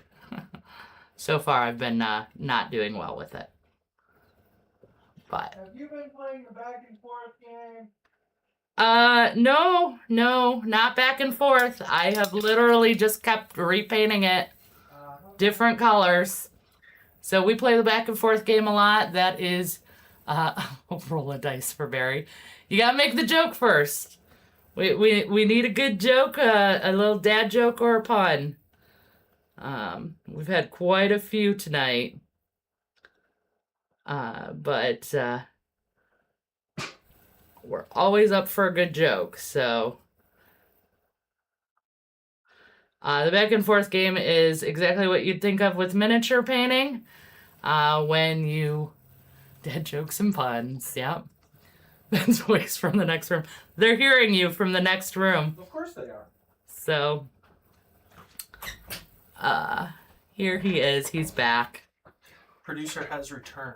So far I've been not doing well with it. But Have you been playing the back and forth game? no, not back and forth. I have literally just kept repainting it different colors. So we play the back and forth game a lot. That is roll a dice for Barry. You gotta make the joke first. We need a good joke, a little dad joke or a pun. We've had quite a few tonight. But we're always up for a good joke, so the back and forth game is exactly what you'd think of with miniature painting. When you dad jokes and puns, yep. Ben's voice from the next room. They're hearing you from the next room. Of course they are. So here he is, he's back. Producer has returned.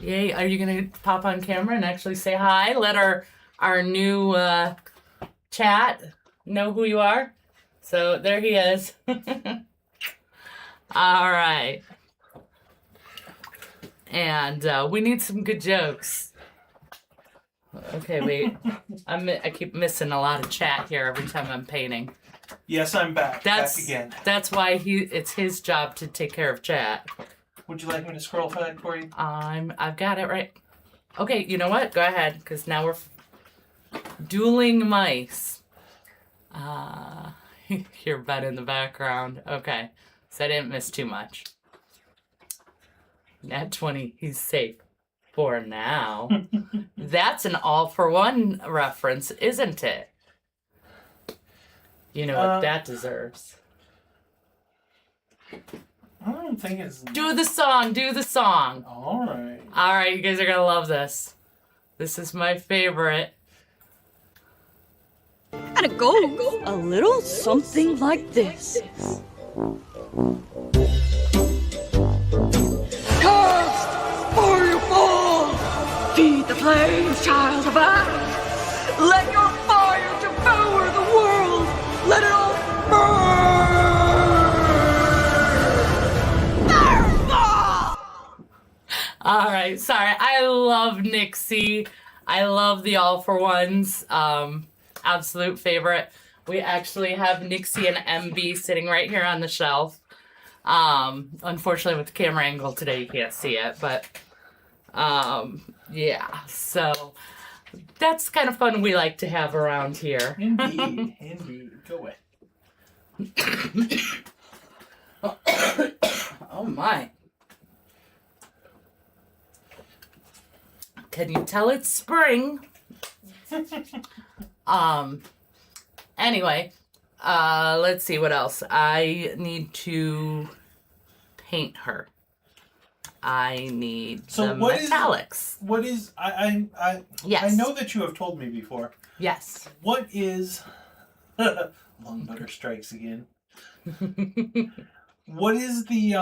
Yay, are you gonna pop on camera and actually say hi? Let our new chat know who you are. So there he is. All right. And we need some good jokes. Okay, wait. I keep missing a lot of chat here every time I'm painting. Yes, I'm back. Back again. That's why it's his job to take care of chat. Would you like me to scroll for that for you? I've got it right. Okay, you know what? Go ahead, because now we're dueling mice. Hear Ben in the background. Okay, so I didn't miss too much. Nat 20, he's safe for now. That's an All for One reference, isn't it? You know what that deserves. I don't think it's... Do the song, do the song. All right. All right, you guys are gonna love this. This is my favorite. And it goes a little something like this. Cast for your fall! Feed the flames, child of ice! Let your fire devour the world! Let it all burn! All right, sorry. I love Nixie. I love the All for Ones. Absolute favorite. We actually have Nixie and MB sitting right here on the shelf. Unfortunately, with the camera angle today, you can't see it, but yeah. So that's kind of fun. We like to have around here. Indeed, indeed. Go away. Oh my. Can you tell it's spring? Anyway, let's see what else. I need to paint her. I need some metallics. What is Yes. I know that you have told me before. Yes. What is Long Butter strikes again. What is the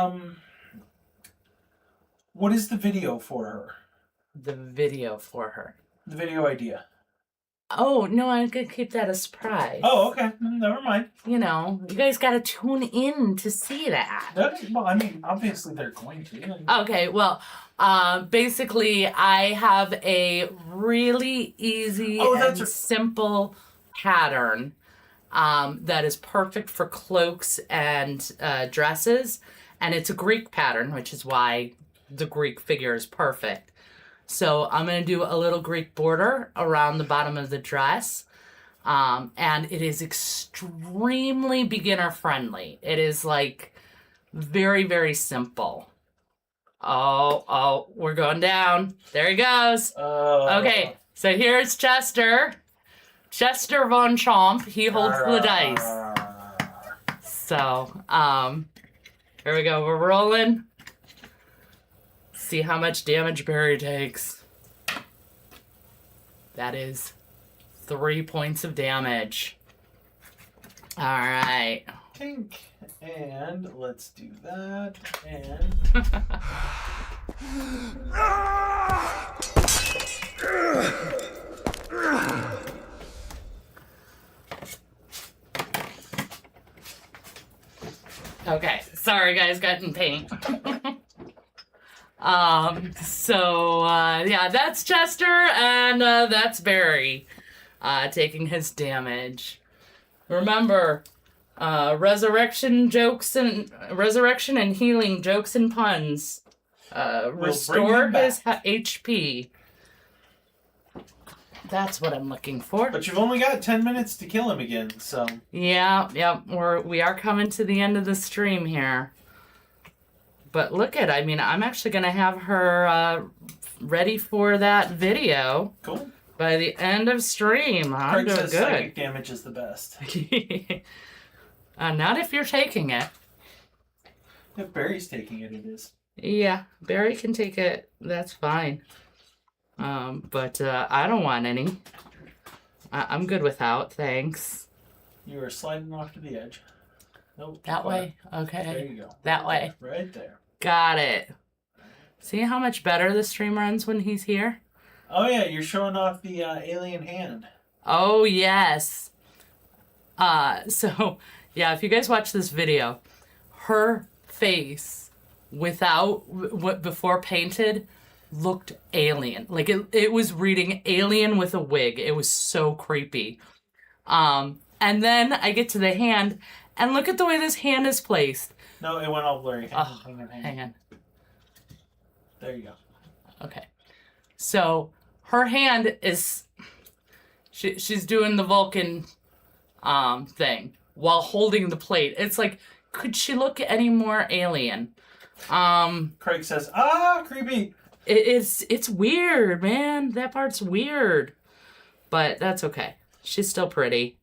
video for her? The video for her. The video idea. Oh, no, I'm going to keep that a surprise. Oh, okay. Never mind. You know, you guys got to tune in to see that. Okay, well, I mean, obviously they're going to. Okay, well, basically, I have a really easy and simple pattern that is perfect for cloaks and dresses. And it's a Greek pattern, which is why the Greek figure is perfect. So I'm going to do a little Greek border around the bottom of the dress. And it is extremely beginner friendly. It is like very, very simple. Oh, we're going down. There he goes. Okay, so here's Chester. Chester Von Chomp. He holds the dice. So, here we go. We're rolling. see how much damage Barry takes. That is 3 points of damage. All right. Tink. And let's do that. And okay. Sorry, guys, got in paint. Yeah, that's Chester, and that's Barry taking his damage. Remember, resurrection and healing jokes and puns restore his HP. That's what I'm looking for. but you've only got 10 minutes to kill him again, so Yeah, we are coming to the end of the stream here. But look at, I mean, I'm actually going to have her ready for that video cool. by the end of stream. I'm Craig doing says good. psychic damage is the best. Not if you're taking it. If Barry's taking it, it is. Yeah, Barry can take it. That's fine. But I don't want any. I'm good without, thanks. You are sliding off to the edge. Nope. That way? There Okay. you go. That way. Right there. Got it. See how much better the stream runs when he's here? Oh yeah, you're showing off the alien hand. Oh, yes. So, yeah, if you guys watch this video, her face before painted looked alien. Like it was reading alien with a wig. It was so creepy. And then I get to the hand, and look at the way this hand is placed. No, it went all blurry. Hang on. Hang on. There you go. Okay. So her hand is she's doing the Vulcan thing while holding the plate. It's like, could she look any more alien? Craig says, creepy. It's weird, man. That part's weird. But that's okay. She's still pretty.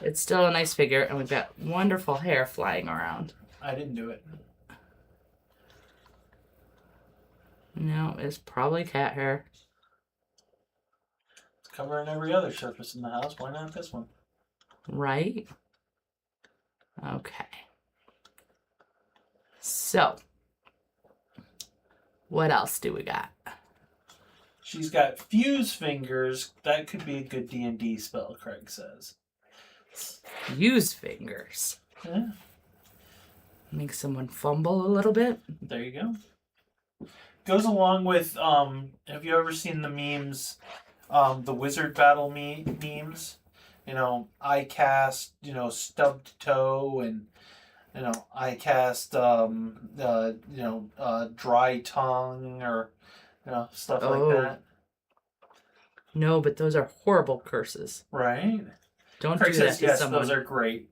It's still a nice figure, and we've got wonderful hair flying around. I didn't do it. No, it's probably cat hair. It's covering every other surface in the house. Why not this one? Right? Okay. So, what else do we got? She's got fuse fingers. That could be a good D&D spell, Craig says. Use fingers. Yeah. Make someone fumble a little bit. There you go. Goes along with, have you ever seen the memes, the wizard battle memes? You know, I cast, stubbed toe, and, I cast, dry tongue, or, stuff like that. No, but those are horrible curses. Right? Don't Craig do that says, to yes, someone. those are great.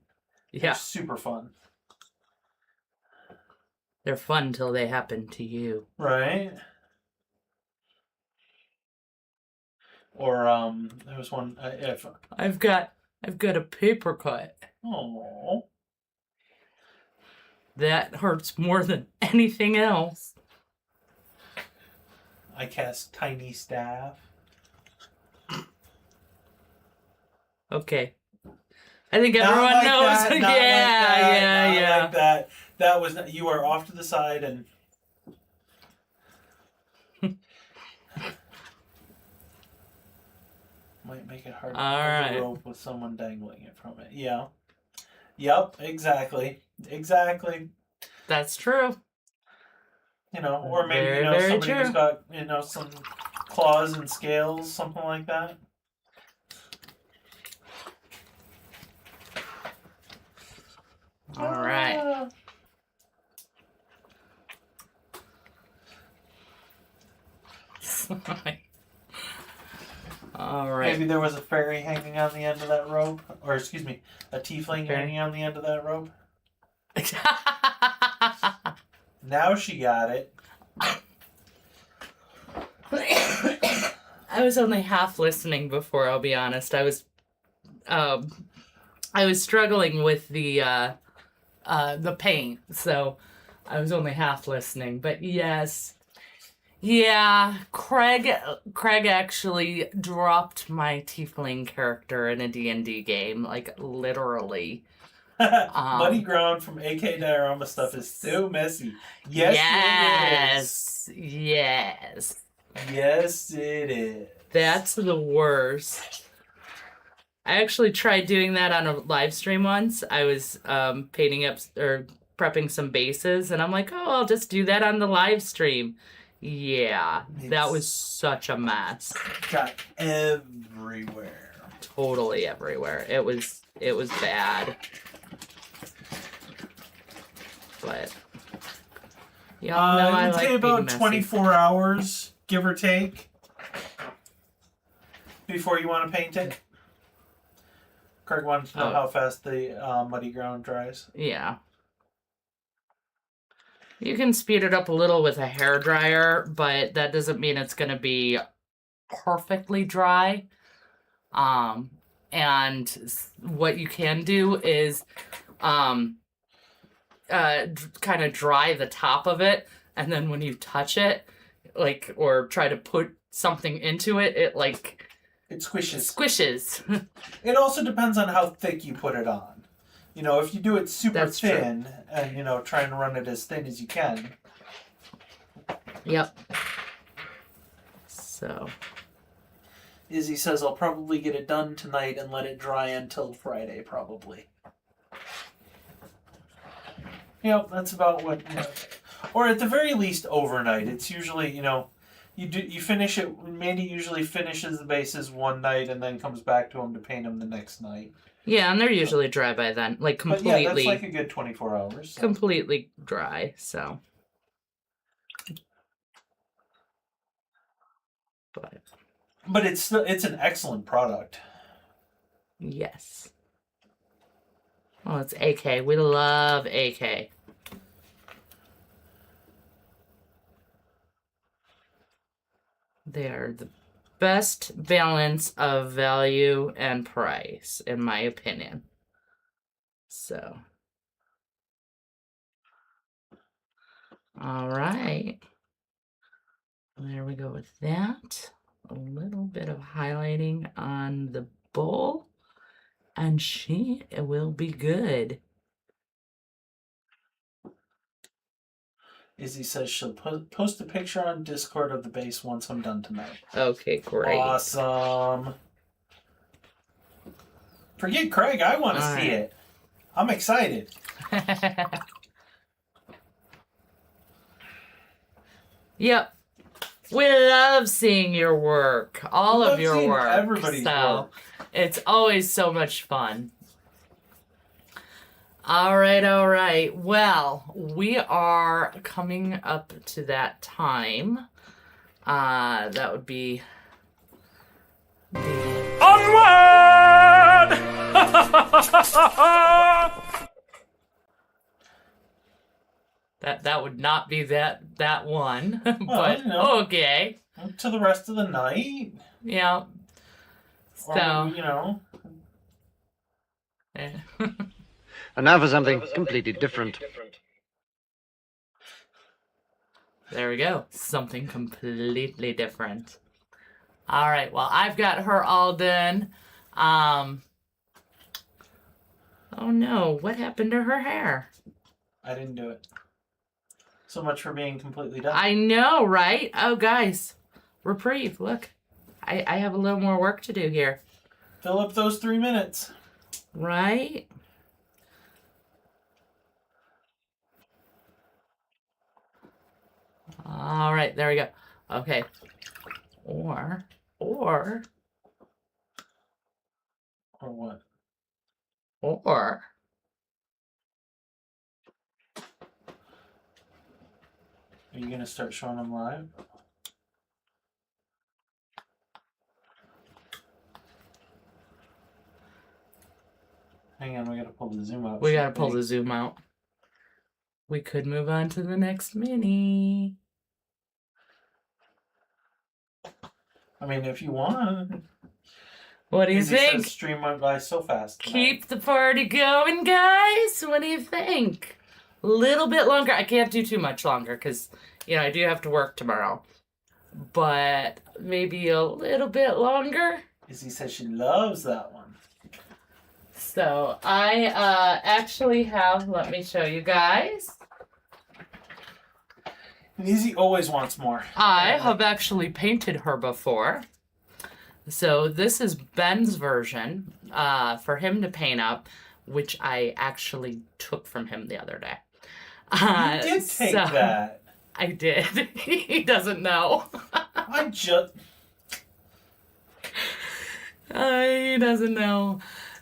Yeah, They're super fun. they're fun till they happen to you. Right? Or, there was one, if... I've got a paper cut. Oh. That hurts more than anything else. I cast tiny staff. Okay. I think everyone Not like knows. that, not like that, Yeah. not like that. That was you are off to the side and. Might make it hard to All pull right. the rope with someone dangling it from it. Yeah. Yep. Exactly. That's true. Or maybe Very, very somebody who's true. got some claws and scales, something like that. All right. All right. Maybe there was a fairy hanging on the end of that rope, or excuse me, a tiefling hanging on the end of that rope. Now she got it. I was only half listening before, I'll be honest. I was struggling with the paint, so I was only half listening. But yes, Yeah, Craig actually dropped my tiefling character in a D&D game, like literally. Muddy ground from AK Diorama stuff is so messy. Yes, yes. Yes. it is. Yes, it is. That's the worst. I actually tried doing that on a live stream once. I was painting up or prepping some bases, and I'm like, oh, I'll just do that on the live stream. Yeah, that was such a mess. Got everywhere. Totally everywhere. It was bad. But yeah, no, I I'd like say about being messy. 24 hours, give or take, before you want to paint it. Craig wanted to know how fast the muddy ground dries. Yeah. You can speed it up a little with a hairdryer, but that doesn't mean it's going to be perfectly dry. And what you can do is kind of dry the top of it, and then when you touch it, like, or try to put something into it, it squishes. It also depends on how thick you put it on. You know, if you do it super That's thin and, you know, try and run it as thin as you can. Yep. So. Izzy says I'll probably get it done tonight and let it dry until Friday, probably. Yep, that's about what... You know, or at the very least, overnight. It's usually, you know, you finish it... Mandy usually finishes the bases one night and then comes back to them to paint them the next night. Yeah, and they're usually dry by then. Like, completely... But yeah, that's like a good 24 hours. So. Completely dry, so... But it's an excellent product. Yes. Well, it's AK. We love AK. They are the best balance of value and price, in my opinion. So. All right. There we go with that. A little bit of highlighting on the bowl, and she will be good. Izzy says she'll post a picture on Discord of the base once I'm done tonight. Okay, great. Awesome. Forget Craig, I want to see it. I'm excited. Yep. We love seeing your work. All of your work. Everybody's work. It's always so much fun. All right. Well, we are coming up to that time. That would be Onward! That would not be that one, Well, but you know, okay. To the rest of the night. Yeah. So, or, you know. And now for something completely different. There we go. Something completely different. All right. Well, I've got her all done. Oh no! What happened to her hair? I didn't do it. So much for being completely done. I know, right? Oh, guys, reprieve. Look, I have a little more work to do here. Fill up those 3 minutes. Right? All right, there we go. Okay. Or what? Or Are you going to start showing them live? Hang on, we got to pull the zoom out. we gotta pull the zoom out. We could move on to the next mini. I mean, if you want. What do you Izzy think? says stream went by so fast tonight. Keep the party going, guys. What do you think? A little bit longer. I can't do too much longer because, you know, I do have to work tomorrow. but maybe a little bit longer. Izzy says she loves that one. So I actually have, let me show you guys. And Izzy always wants more. I have actually painted her before. So this is Ben's version for him to paint up, which I actually took from him the other day. You did take that. I did. He doesn't know. I just... He doesn't know.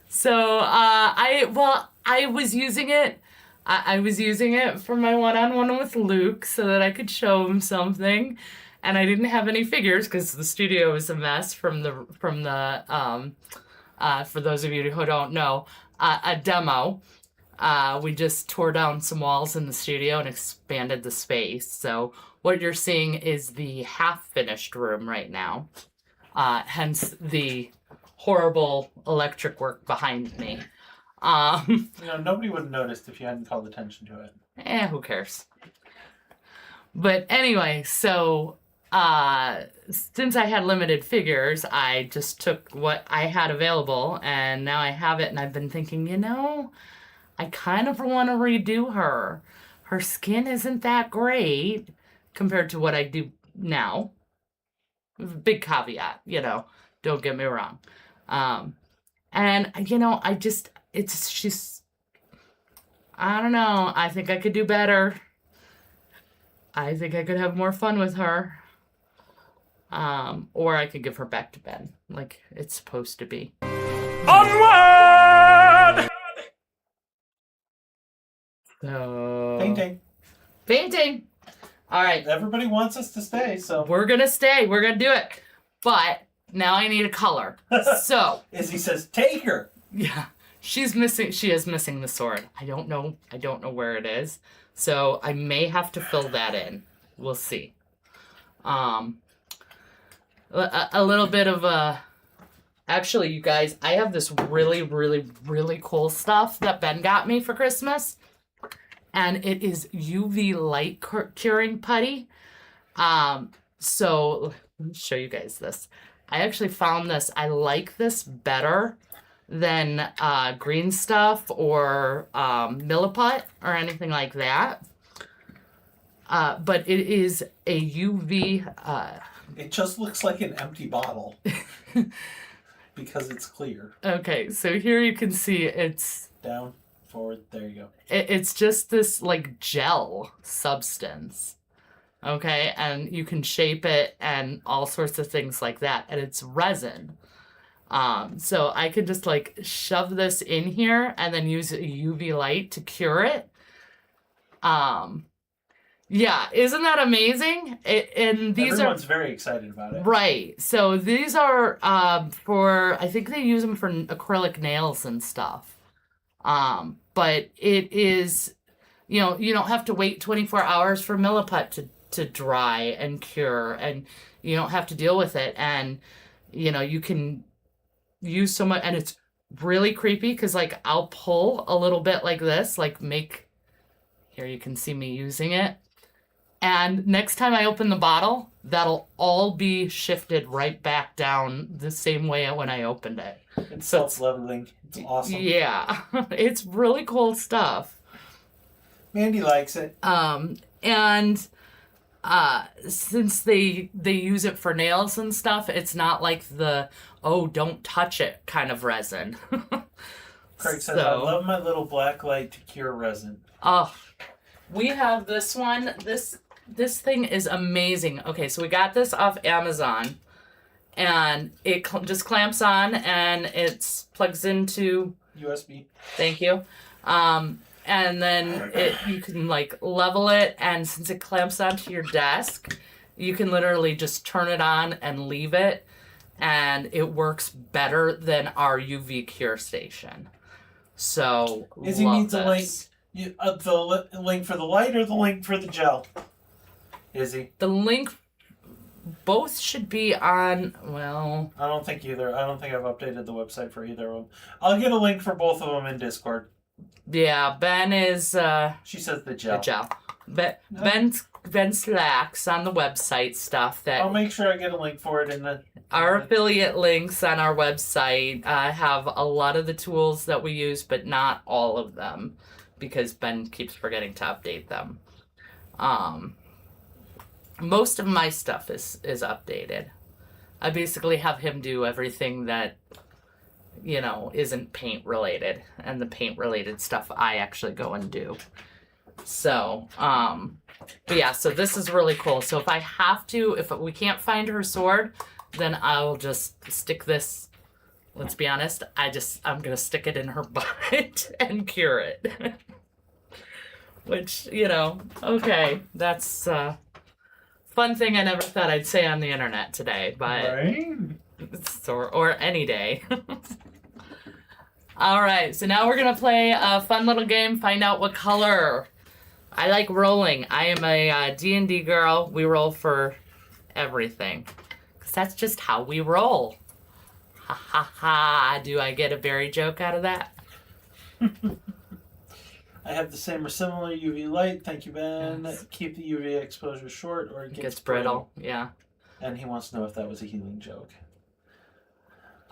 So I was using it. I was using it for my one-on-one with Luke so that I could show him something, and I didn't have any figures because the studio was a mess from the for those of you who don't know, a demo. We just tore down some walls in the studio and expanded the space. So what you're seeing is the half-finished room right now. Hence the horrible electric work behind me. Nobody would have noticed if you hadn't called attention to it. Who cares? But anyway, so since I had limited figures, I just took what I had available, and now I have it, and I've been thinking, I kind of want to redo her. Her skin isn't that great compared to what I do now. Big caveat, don't get me wrong. And, I don't know. I think I could do better. I think I could have more fun with her. Or I could give her back to Ben, like it's supposed to be. Onward! So... Painting. All right. Everybody wants us to stay, so... We're gonna stay. We're gonna do it. But now I need a color. So... Izzy says, take her! Yeah. She is missing the sword. I don't know where it is. So I may have to fill that in. We'll see. A little bit of a... Actually, you guys, I have this really, really, really cool stuff that Ben got me for Christmas. And it is UV light curing putty. So let me show you guys this. I actually found this. I like this better than green stuff or Milliput or anything like that. But it is a UV... It just looks like an empty bottle. Because it's clear. Okay, so here you can see it's... Down, forward, there you go. It's just this, like, gel substance. Okay, and you can shape it and all sorts of things like that. And it's resin. So I could just, like, shove this in here and then use a UV light to cure it. Yeah, isn't that amazing? Everyone's very excited about it. Right. So these are I think they use them for acrylic nails and stuff. But it is, you don't have to wait 24 hours for Milliput to dry and cure, and you don't have to deal with it. And, you can use so much, and it's really creepy because, like, I'll pull a little bit like this, like here you can see me using it. And next time I open the bottle, that'll all be shifted right back down the same way when I opened it. It's self-leveling. It's awesome. Yeah, it's really cool stuff. Mandy likes it. And since they use it for nails and stuff, it's not like the, don't touch it kind of resin. Craig says, I love my little black light to cure resin. Oh, we have this one. This thing is amazing. Okay, so we got this off Amazon, and it just clamps on, and it plugs into USB. Thank you. And then you can, like, level it, and since it clamps onto your desk, you can literally just turn it on and leave it, and it works better than our UV cure station. So Izzy needs a link. The link for the light or the link for the gel? Izzy? The link, both should be on, well... I don't think either. I don't think I've updated the website for either of them. I'll get a link for both of them in Discord. Yeah, Ben is... She says the gel. The gel. Ben Slacks on the website stuff that I'll make sure I get a link for it in the. our affiliate links on our website have a lot of the tools that we use, but not all of them because Ben keeps forgetting to update them. Most of my stuff is updated. I basically have him do everything that, you know, isn't paint related, and the paint related stuff I actually go and do. So, but yeah, so this is really cool. So if I have to, if we can't find her sword, then I'll just stick this, let's be honest, I'm gonna stick it in her butt and cure it. Which, you know, okay, that's fun thing I never thought I'd say on the internet today, but Right? or any day. All right, so now we're gonna play a fun little game. Find out what color. I like rolling. I am a D&D girl. We roll for everything, cause that's just how we roll. Ha ha ha! Do I get a berry joke out of that? I have the same or similar UV light. Thank you, Ben. Yes. Keep the UV exposure short or it It gets gets brittle. Yeah. And he wants to know if that was a healing joke.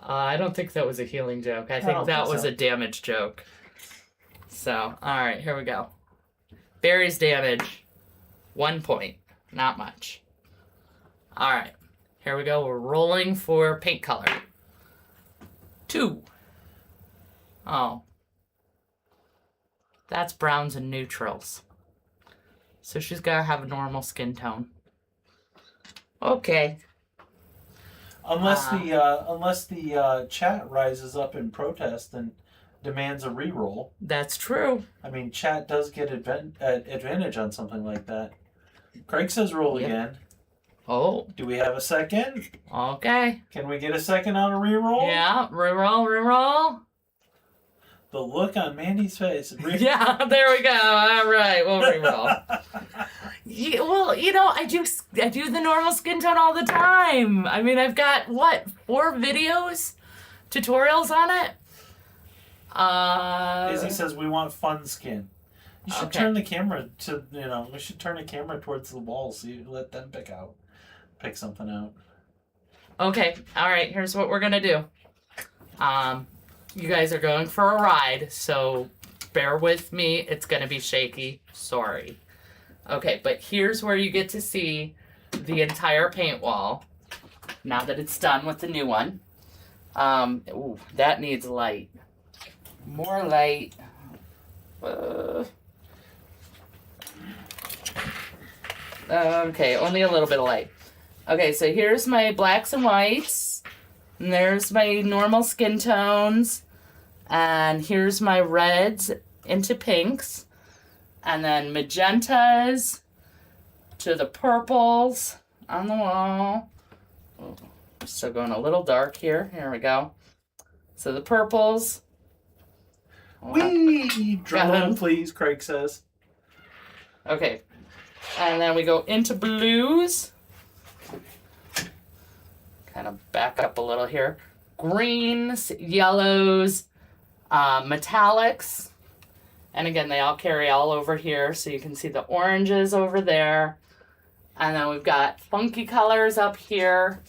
I don't think that was a healing joke. I think don't that think was so. a damage joke. So, all right, here we go. Berries damage, 1 point. Not much. All right, here we go. We're rolling for paint color. 2. Oh. That's browns and neutrals. So she's got to have a normal skin tone. Okay. Unless the chat rises up in protest and demands a reroll. That's true. I mean, chat does get advantage on something like that. Craig says roll Yep. again. Oh, Do we have a second? okay. Can we get a second on a reroll? Yeah, reroll. The look on Mandy's face. Yeah, there we go. All right, we'll reroll. Yeah, well, you know, I do the normal skin tone all the time. I mean, I've got 4 videos, tutorials on it. Izzy says we want fun skin. You should Okay. turn the camera to, we should turn the camera towards the wall so you let them pick something out. Okay, all right. Here's what we're gonna do. You guys are going for a ride, so bear with me. It's gonna be shaky. Sorry. Okay, but here's where you get to see the entire paint wall. Now that it's done with the new one. Ooh, that needs light. More light. Okay, only a little bit of light. Okay, so here's my blacks and whites. And there's my normal skin tones. And here's my reds into pinks. And then magentas to the purples on the wall. Oh, still going a little dark here. Here we go. So the purples. Whee! Drum Got roll, him. please, Craig says. Okay. And then we go into blues. Kind of back up a little here. Greens, yellows, metallics. And again, they all carry all over here. So you can see the oranges over there. And then we've got funky colors up here.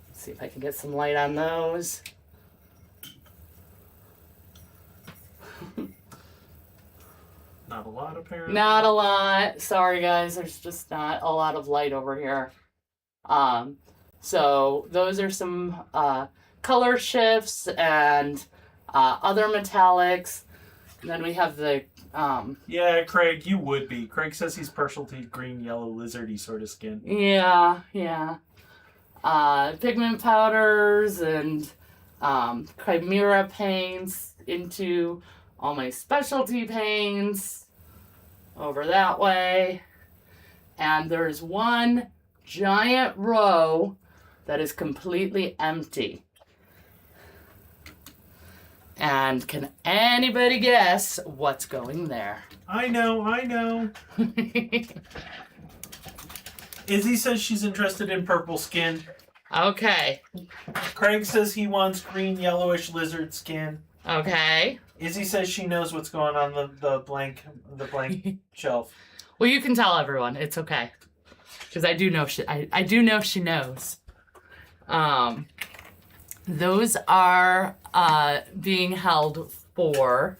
Let's see if I can get some light on those. Not a lot, apparently. Not a lot. Sorry, guys. There's just not a lot of light over here. So those are some color shifts and other metallics. And then we have the Yeah, Craig, you would be. Craig says he's partial to green, yellow, lizardy sort of skin. yeah. Pigment powders and chimera paints into all my specialty paints over that way. And there's one giant row that is completely empty. And can anybody guess what's going there? I know. Izzy says she's interested in purple skin. Okay. Craig says he wants green, yellowish lizard skin. Okay. Izzy says she knows what's going on the blank shelf. Well, you can tell everyone. It's okay. Because I do know I do know she knows. Those are being held for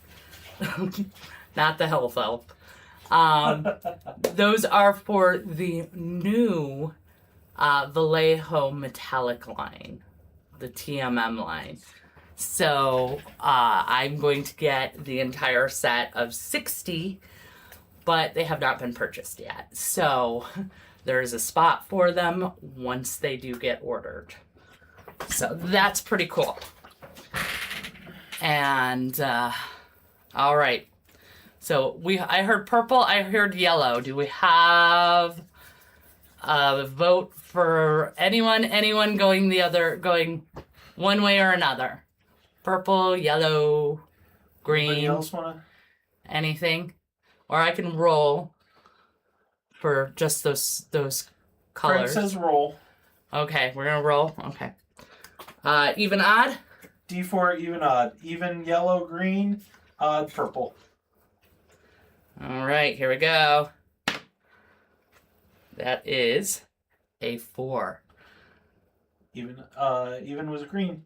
not the health elf. Those are for the new Vallejo metallic line, the TMM line. So I'm going to get the entire set of 60, but they have not been purchased yet. So there is a spot for them once they do get ordered. So that's pretty cool. And all right. So I heard purple, I heard yellow. Do we have a vote for anyone going one way or another? Purple, yellow, green. Anybody else wanna? Anything? Or I can roll for just those colors. Craig says roll. Okay, we're gonna roll. Okay. Even odd? D4 even odd. Even yellow, green, odd, purple. All right, here we go. That is a 4. Even was green.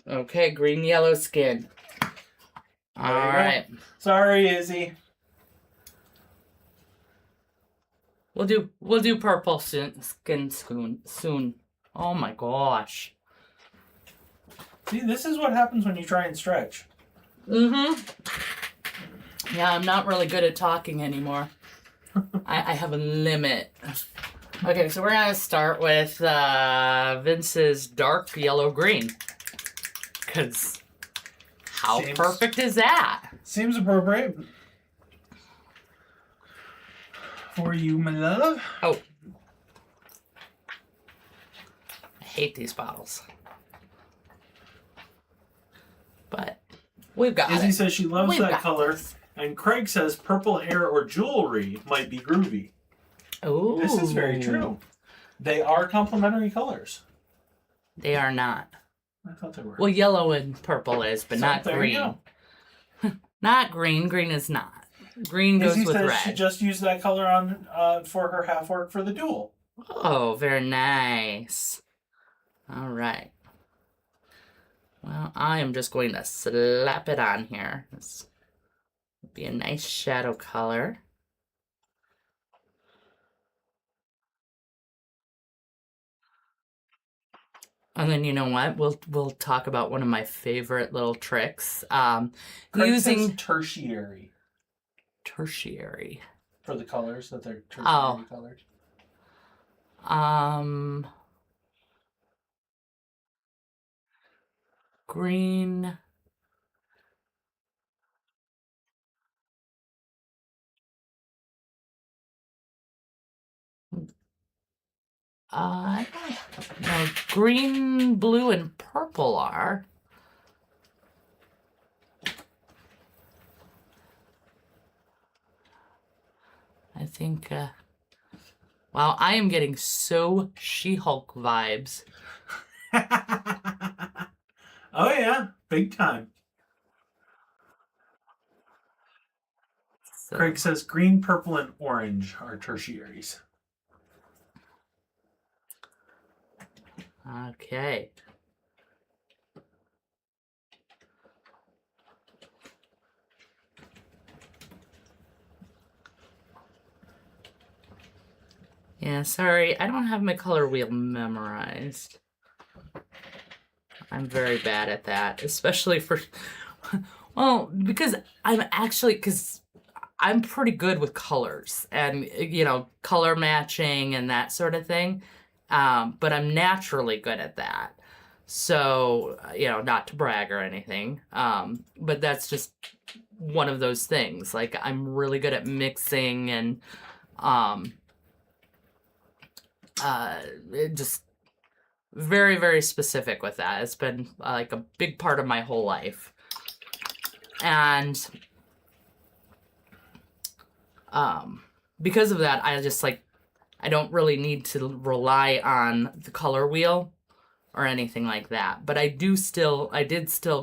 Okay, green, yellow skin. All There you go. right. Sorry, Izzy. We'll do purple skin soon. Oh my gosh. See, this is what happens when you try and stretch. Mm-hmm. Yeah, I'm not really good at talking anymore. I have a limit. Okay, so we're gonna start with Vince's dark yellow green. Cause how perfect is that? Seems appropriate. For you, my love. Oh. I hate these bottles. But we've got Izzy it. says she loves We've that got color. this. And Craig says purple hair or jewelry might be groovy. Ooh. This is very true. They are complementary colors. They are not. I thought they were. Well, yellow and purple is, but So not there you green. go. Not green. Green is not. Green goes Izzy with says red. she just used that color on for her half work for the duel. Oh, very nice. All right. Well, I am just going to slap it on here. This would be a nice shadow color. And then you know what? We'll talk about one of my favorite little tricks. Craig Using says tertiary tertiary. for the colors that they're tertiary Oh. colors. Green. I don't know. Green, blue, and purple are. I think, wow, I am getting so She-Hulk vibes. Oh yeah, big time. So, Craig says green, purple, and orange are tertiaries. okay. Yeah, sorry, I don't have my color wheel memorized. I'm very bad at that, especially for, well, because I'm pretty good with colors and, you know, color matching and that sort of thing. But I'm naturally good at that. So, you know, not to brag or anything. But that's just one of those things. Like, I'm really good at mixing and, just very, very specific with that. It's been like a big part of my whole life. And because of that, I just like, I don't really need to rely on the color wheel or anything like that. But I did still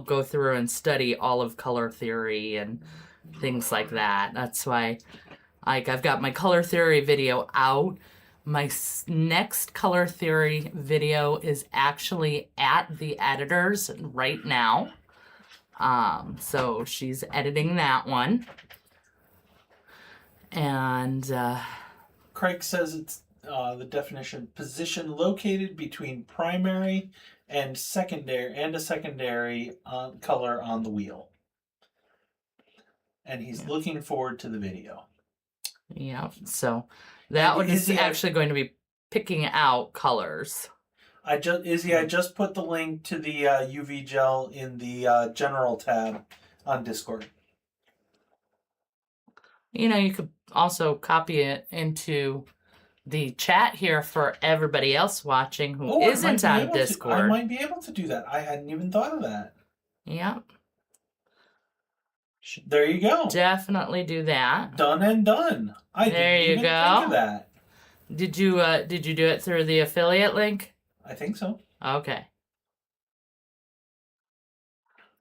go through and study all of color theory and things like that. That's why, like, I've got my color theory video out. My next color theory video is actually at the editor's right now. So she's editing that one. And Craig says it's the definition: position located between primary and secondary, and a secondary color on the wheel. And he's looking forward to the video. yeah, so that one is actually going to be picking out colors. I just put the link to the UV gel in the general tab on Discord. You know, you could also copy it into the chat here for everybody else watching who isn't on Discord. I might be able to do that. I hadn't even thought of that. Yeah. There you go. Definitely do that. Done and done. There you didn't even go. think of that. Did you do it through the affiliate link? I think so. Okay.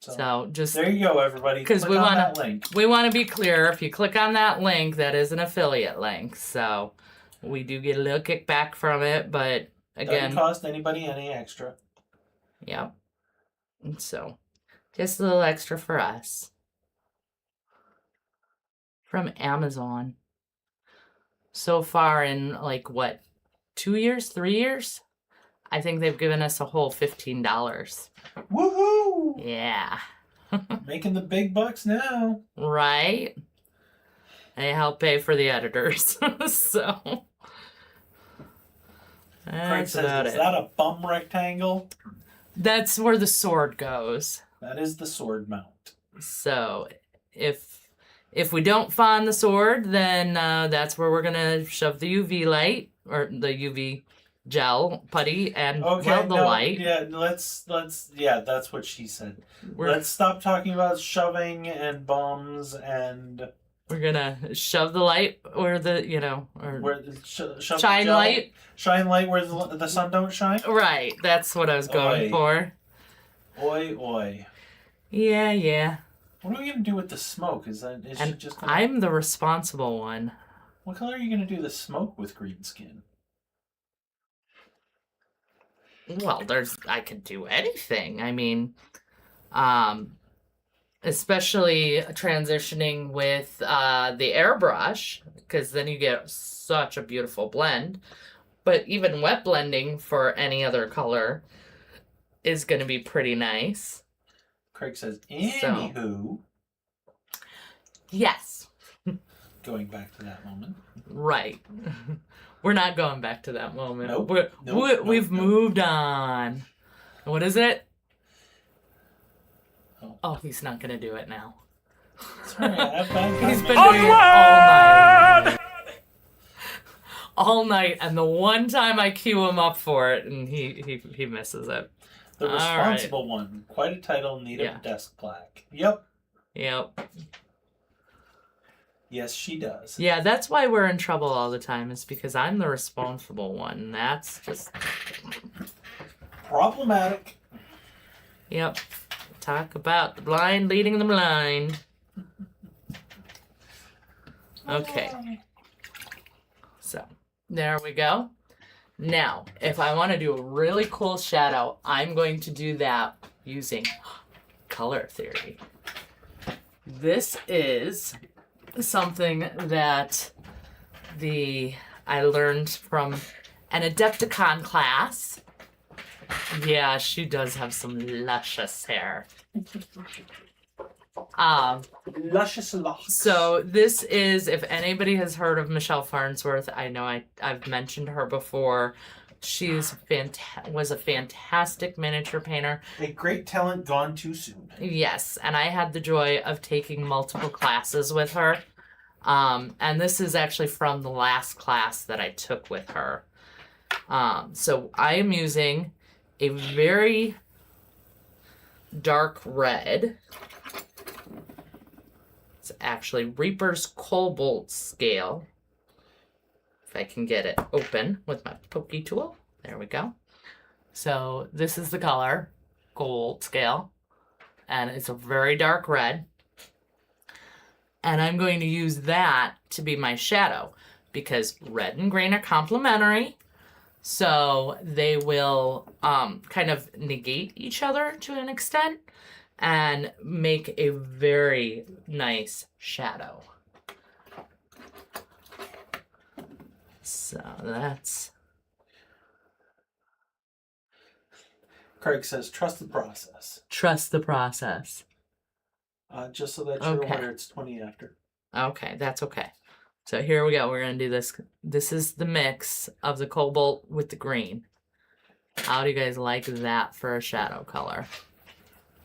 So just there you go, everybody. Because we want to be clear. If you click on that link, that is an affiliate link. So we do get a little kickback from it, but again, doesn't cost anybody any extra. Yep. And so just a little extra for us from Amazon. So far in like what, 2 years, 3 years? I think they've given us a whole $15. Woohoo! Yeah. Making the big bucks now. Right? They help pay for the editors. So Craig that's says, about is it. that a bum rectangle? That's where the sword goes. That is the sword mount. So if we don't find the sword, then that's where we're gonna shove the UV light or the UV gel putty and the light. Yeah, let's that's what she said. Let's stop talking about shoving and bums and we're gonna shove the light where the where shine light. Shine light where the sun don't shine. Right, that's what I was going for. Oi, oi. Yeah. What are we gonna do with the smoke? She just gonna... I'm the responsible one. What color are you gonna do the smoke with, green skin? Well, I could do anything. I mean, especially transitioning with the airbrush, because then you get such a beautiful blend. But even wet blending for any other color is going to be pretty nice. Craig says, anywho. Yes. Going back to that moment. Right. We're not going back to that moment. Nope. We've moved on. What is it? Oh, he's not going to do it now. Sorry, he's been doing it all night. All night, and the one time I cue him up for it, and he misses it. The responsible one. Quite a title, need a desk plaque. Yep. Yes, she does. Yeah, that's why we're in trouble all the time, is because I'm the responsible one. That's just... problematic. Yep. Talk about the blind leading the blind. Okay. So, there we go. Now, if I want to do a really cool shadow, I'm going to do that using color theory. This is something that I learned from an Adepticon class. Yeah, she does have some luscious hair. Luscious locks. So this is, if anybody has heard of Michelle Farnsworth, I know I've mentioned her before. She's was a fantastic miniature painter. A great talent gone too soon. Yes, and I had the joy of taking multiple classes with her. And this is actually from the last class that I took with her. So I am using a very dark red. It's actually Reaper's Cobalt scale. If I can get it open with my pokey tool. There we go. So this is the color, gold scale, and it's a very dark red. And I'm going to use that to be my shadow because red and green are complementary. So they will kind of negate each other to an extent and make a very nice shadow. So that's... Craig says, trust the process. Trust the process. Just so that you're Okay. aware it's 20 after. Okay, that's okay. So here we go. We're going to do this. This is the mix of the cobalt with the green. How do you guys like that for a shadow color?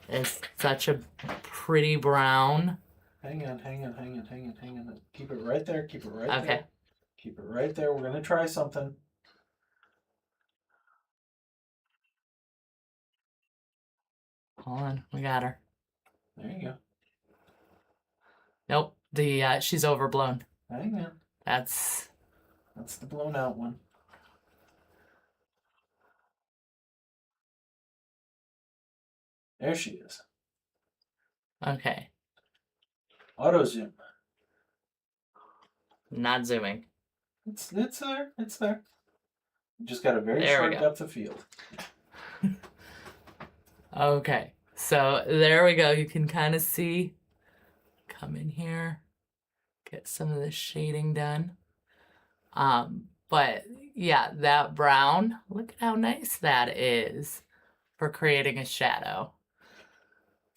It's such a pretty brown. Hang on. Keep it right there. Keep it right there. Okay. Keep it right there. We're going to try something. Hold on. We got her. There you go. Nope. She's overblown. Hang on. That's the blown out one. There she is. okay. Auto zoom. Not zooming. It's there. It's there. You just got a very There we short go. depth of field. Okay. So there we go. You can kind of see. Come in here. Get some of the shading done. But yeah, that brown, look at how nice that is for creating a shadow.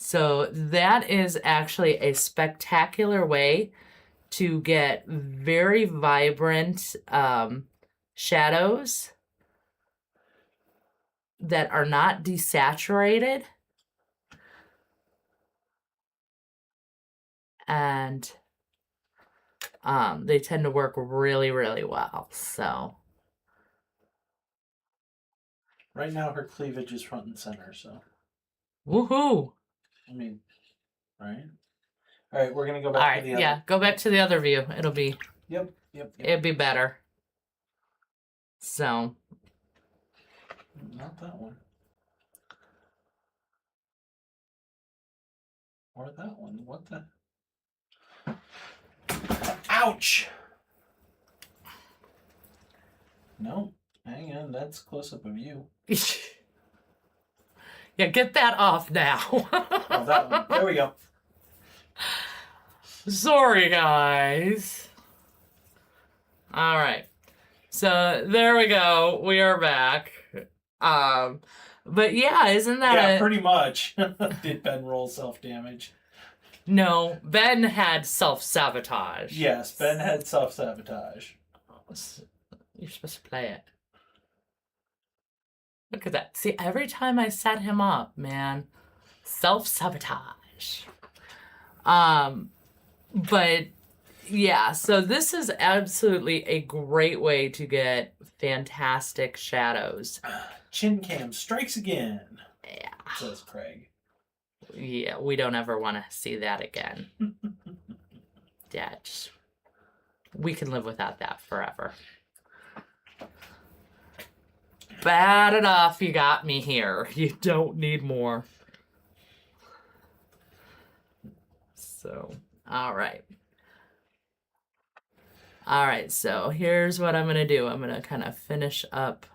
So that is actually a spectacular way to get very vibrant shadows that are not desaturated. And they tend to work really, really well. So Right now, her cleavage is front and center, so. woohoo! I mean, right? All right, we're going to go All back to right, the other. yeah, go back to the other view. It'll be Yep. it'd be better. So Not that one. Or that one. What the? Ouch! No. Hang on, that's close up of you. yeah, get that off now. Oh, that one. There we go. Sorry, guys. All right. So there we go. We are back. But yeah, isn't that Yeah, pretty much. Did Ben roll self-damage? No, Ben had self-sabotage. Yes, Ben had self-sabotage. You're supposed to play it. Look at that. See, every time I set him up, man, self-sabotage. But yeah, so this is absolutely a great way to get fantastic shadows. Chin cam strikes again, Yeah. says Craig. Yeah, we don't ever want to see that again. Yeah, we can live without that forever. Bad enough you got me here. You don't need more. So, all right. All right, so here's what I'm going to do. I'm going to kind of finish up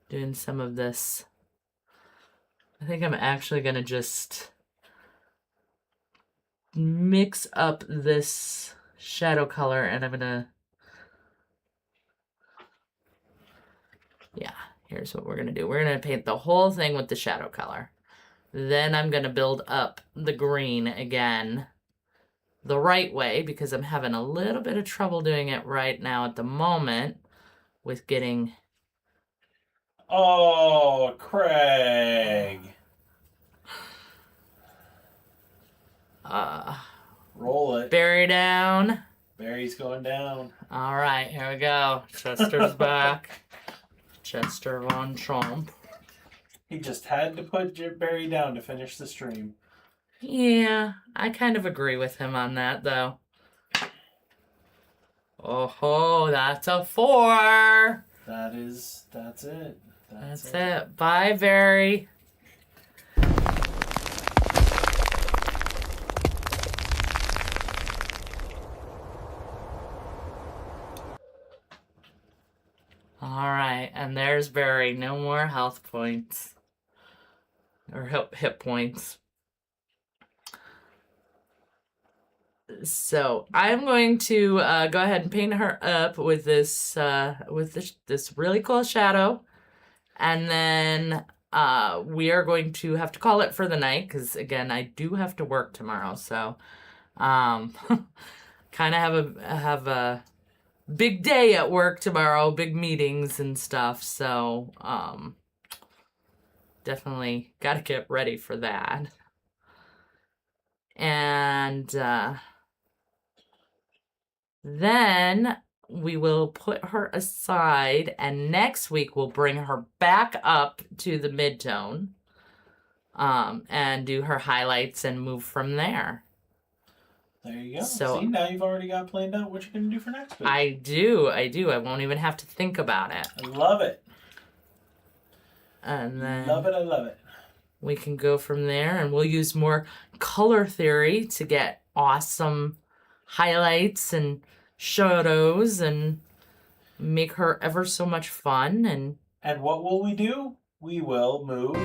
doing some of this. I think I'm actually going to just mix up this shadow color and I'm going to... Yeah, here's what we're going to do. We're going to paint the whole thing with the shadow color. Then I'm going to build up the green again the right way because I'm having a little bit of trouble doing it right now at the moment with getting... Oh, Craig. Roll it. Barry down. Barry's going down. All right, here we go. Chester's back. Chester Von Trump. He just had to put Barry down to finish the stream. Yeah, I kind of agree with him on that, though. Oh, that's a 4. That's it. That's it. Bye, Barry. Alright, and there's Barry. No more health points. Or hit points. So I'm going to go ahead and paint her up with this this really cool shadow, and then we are going to have to call it for the night because again I do have to work tomorrow. So kind of have a big day at work tomorrow, big meetings and stuff. So definitely got to get ready for that. And then we will put her aside, and next week we'll bring her back up to the midtone and do her highlights and move from there. There you go. So, see, now you've already got planned out what you're going to do for next week. I do. I won't even have to think about it. I love it. And then Love it, I love it. we can go from there, and we'll use more color theory to get awesome highlights and shadows and make her ever so much fun. And what will we do? We will move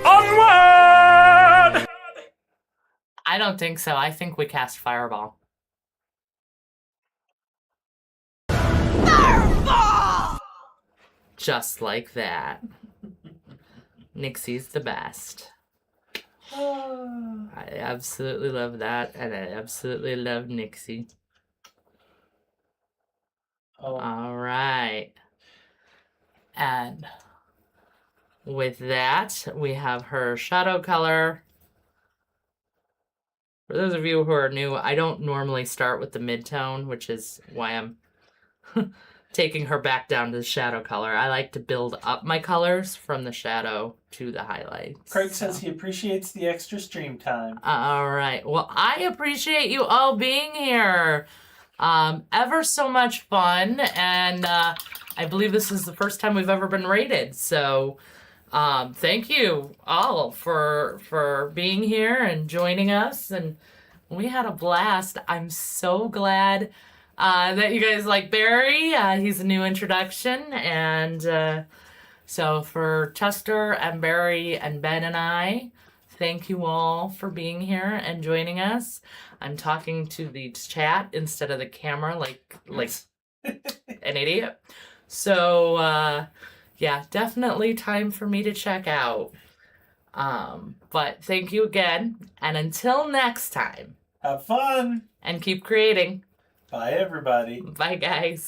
Onward! I don't think so. I think we cast Fireball. Fireball! Just like that. Nixie's the best. I absolutely love that, and I absolutely love Nixie. Oh. All right. And with that, we have her shadow color. For those of you who are new, I don't normally start with the midtone, which is why I'm taking her back down to the shadow color. I like to build up my colors from the shadow to the highlights. Craig says he appreciates the extra stream time. All right. Well, I appreciate you all being here. Ever so much fun, and I believe this is the first time we've ever been rated. So, thank you all for being here and joining us, and we had a blast. I'm so glad that you guys like Barry. He's a new introduction, and so for Chester and Barry and Ben and I, thank you all for being here and joining us. I'm talking to the chat instead of the camera like an idiot. So, yeah, definitely time for me to check out. But thank you again. And until next time. Have fun. And keep creating. Bye, everybody. Bye, guys.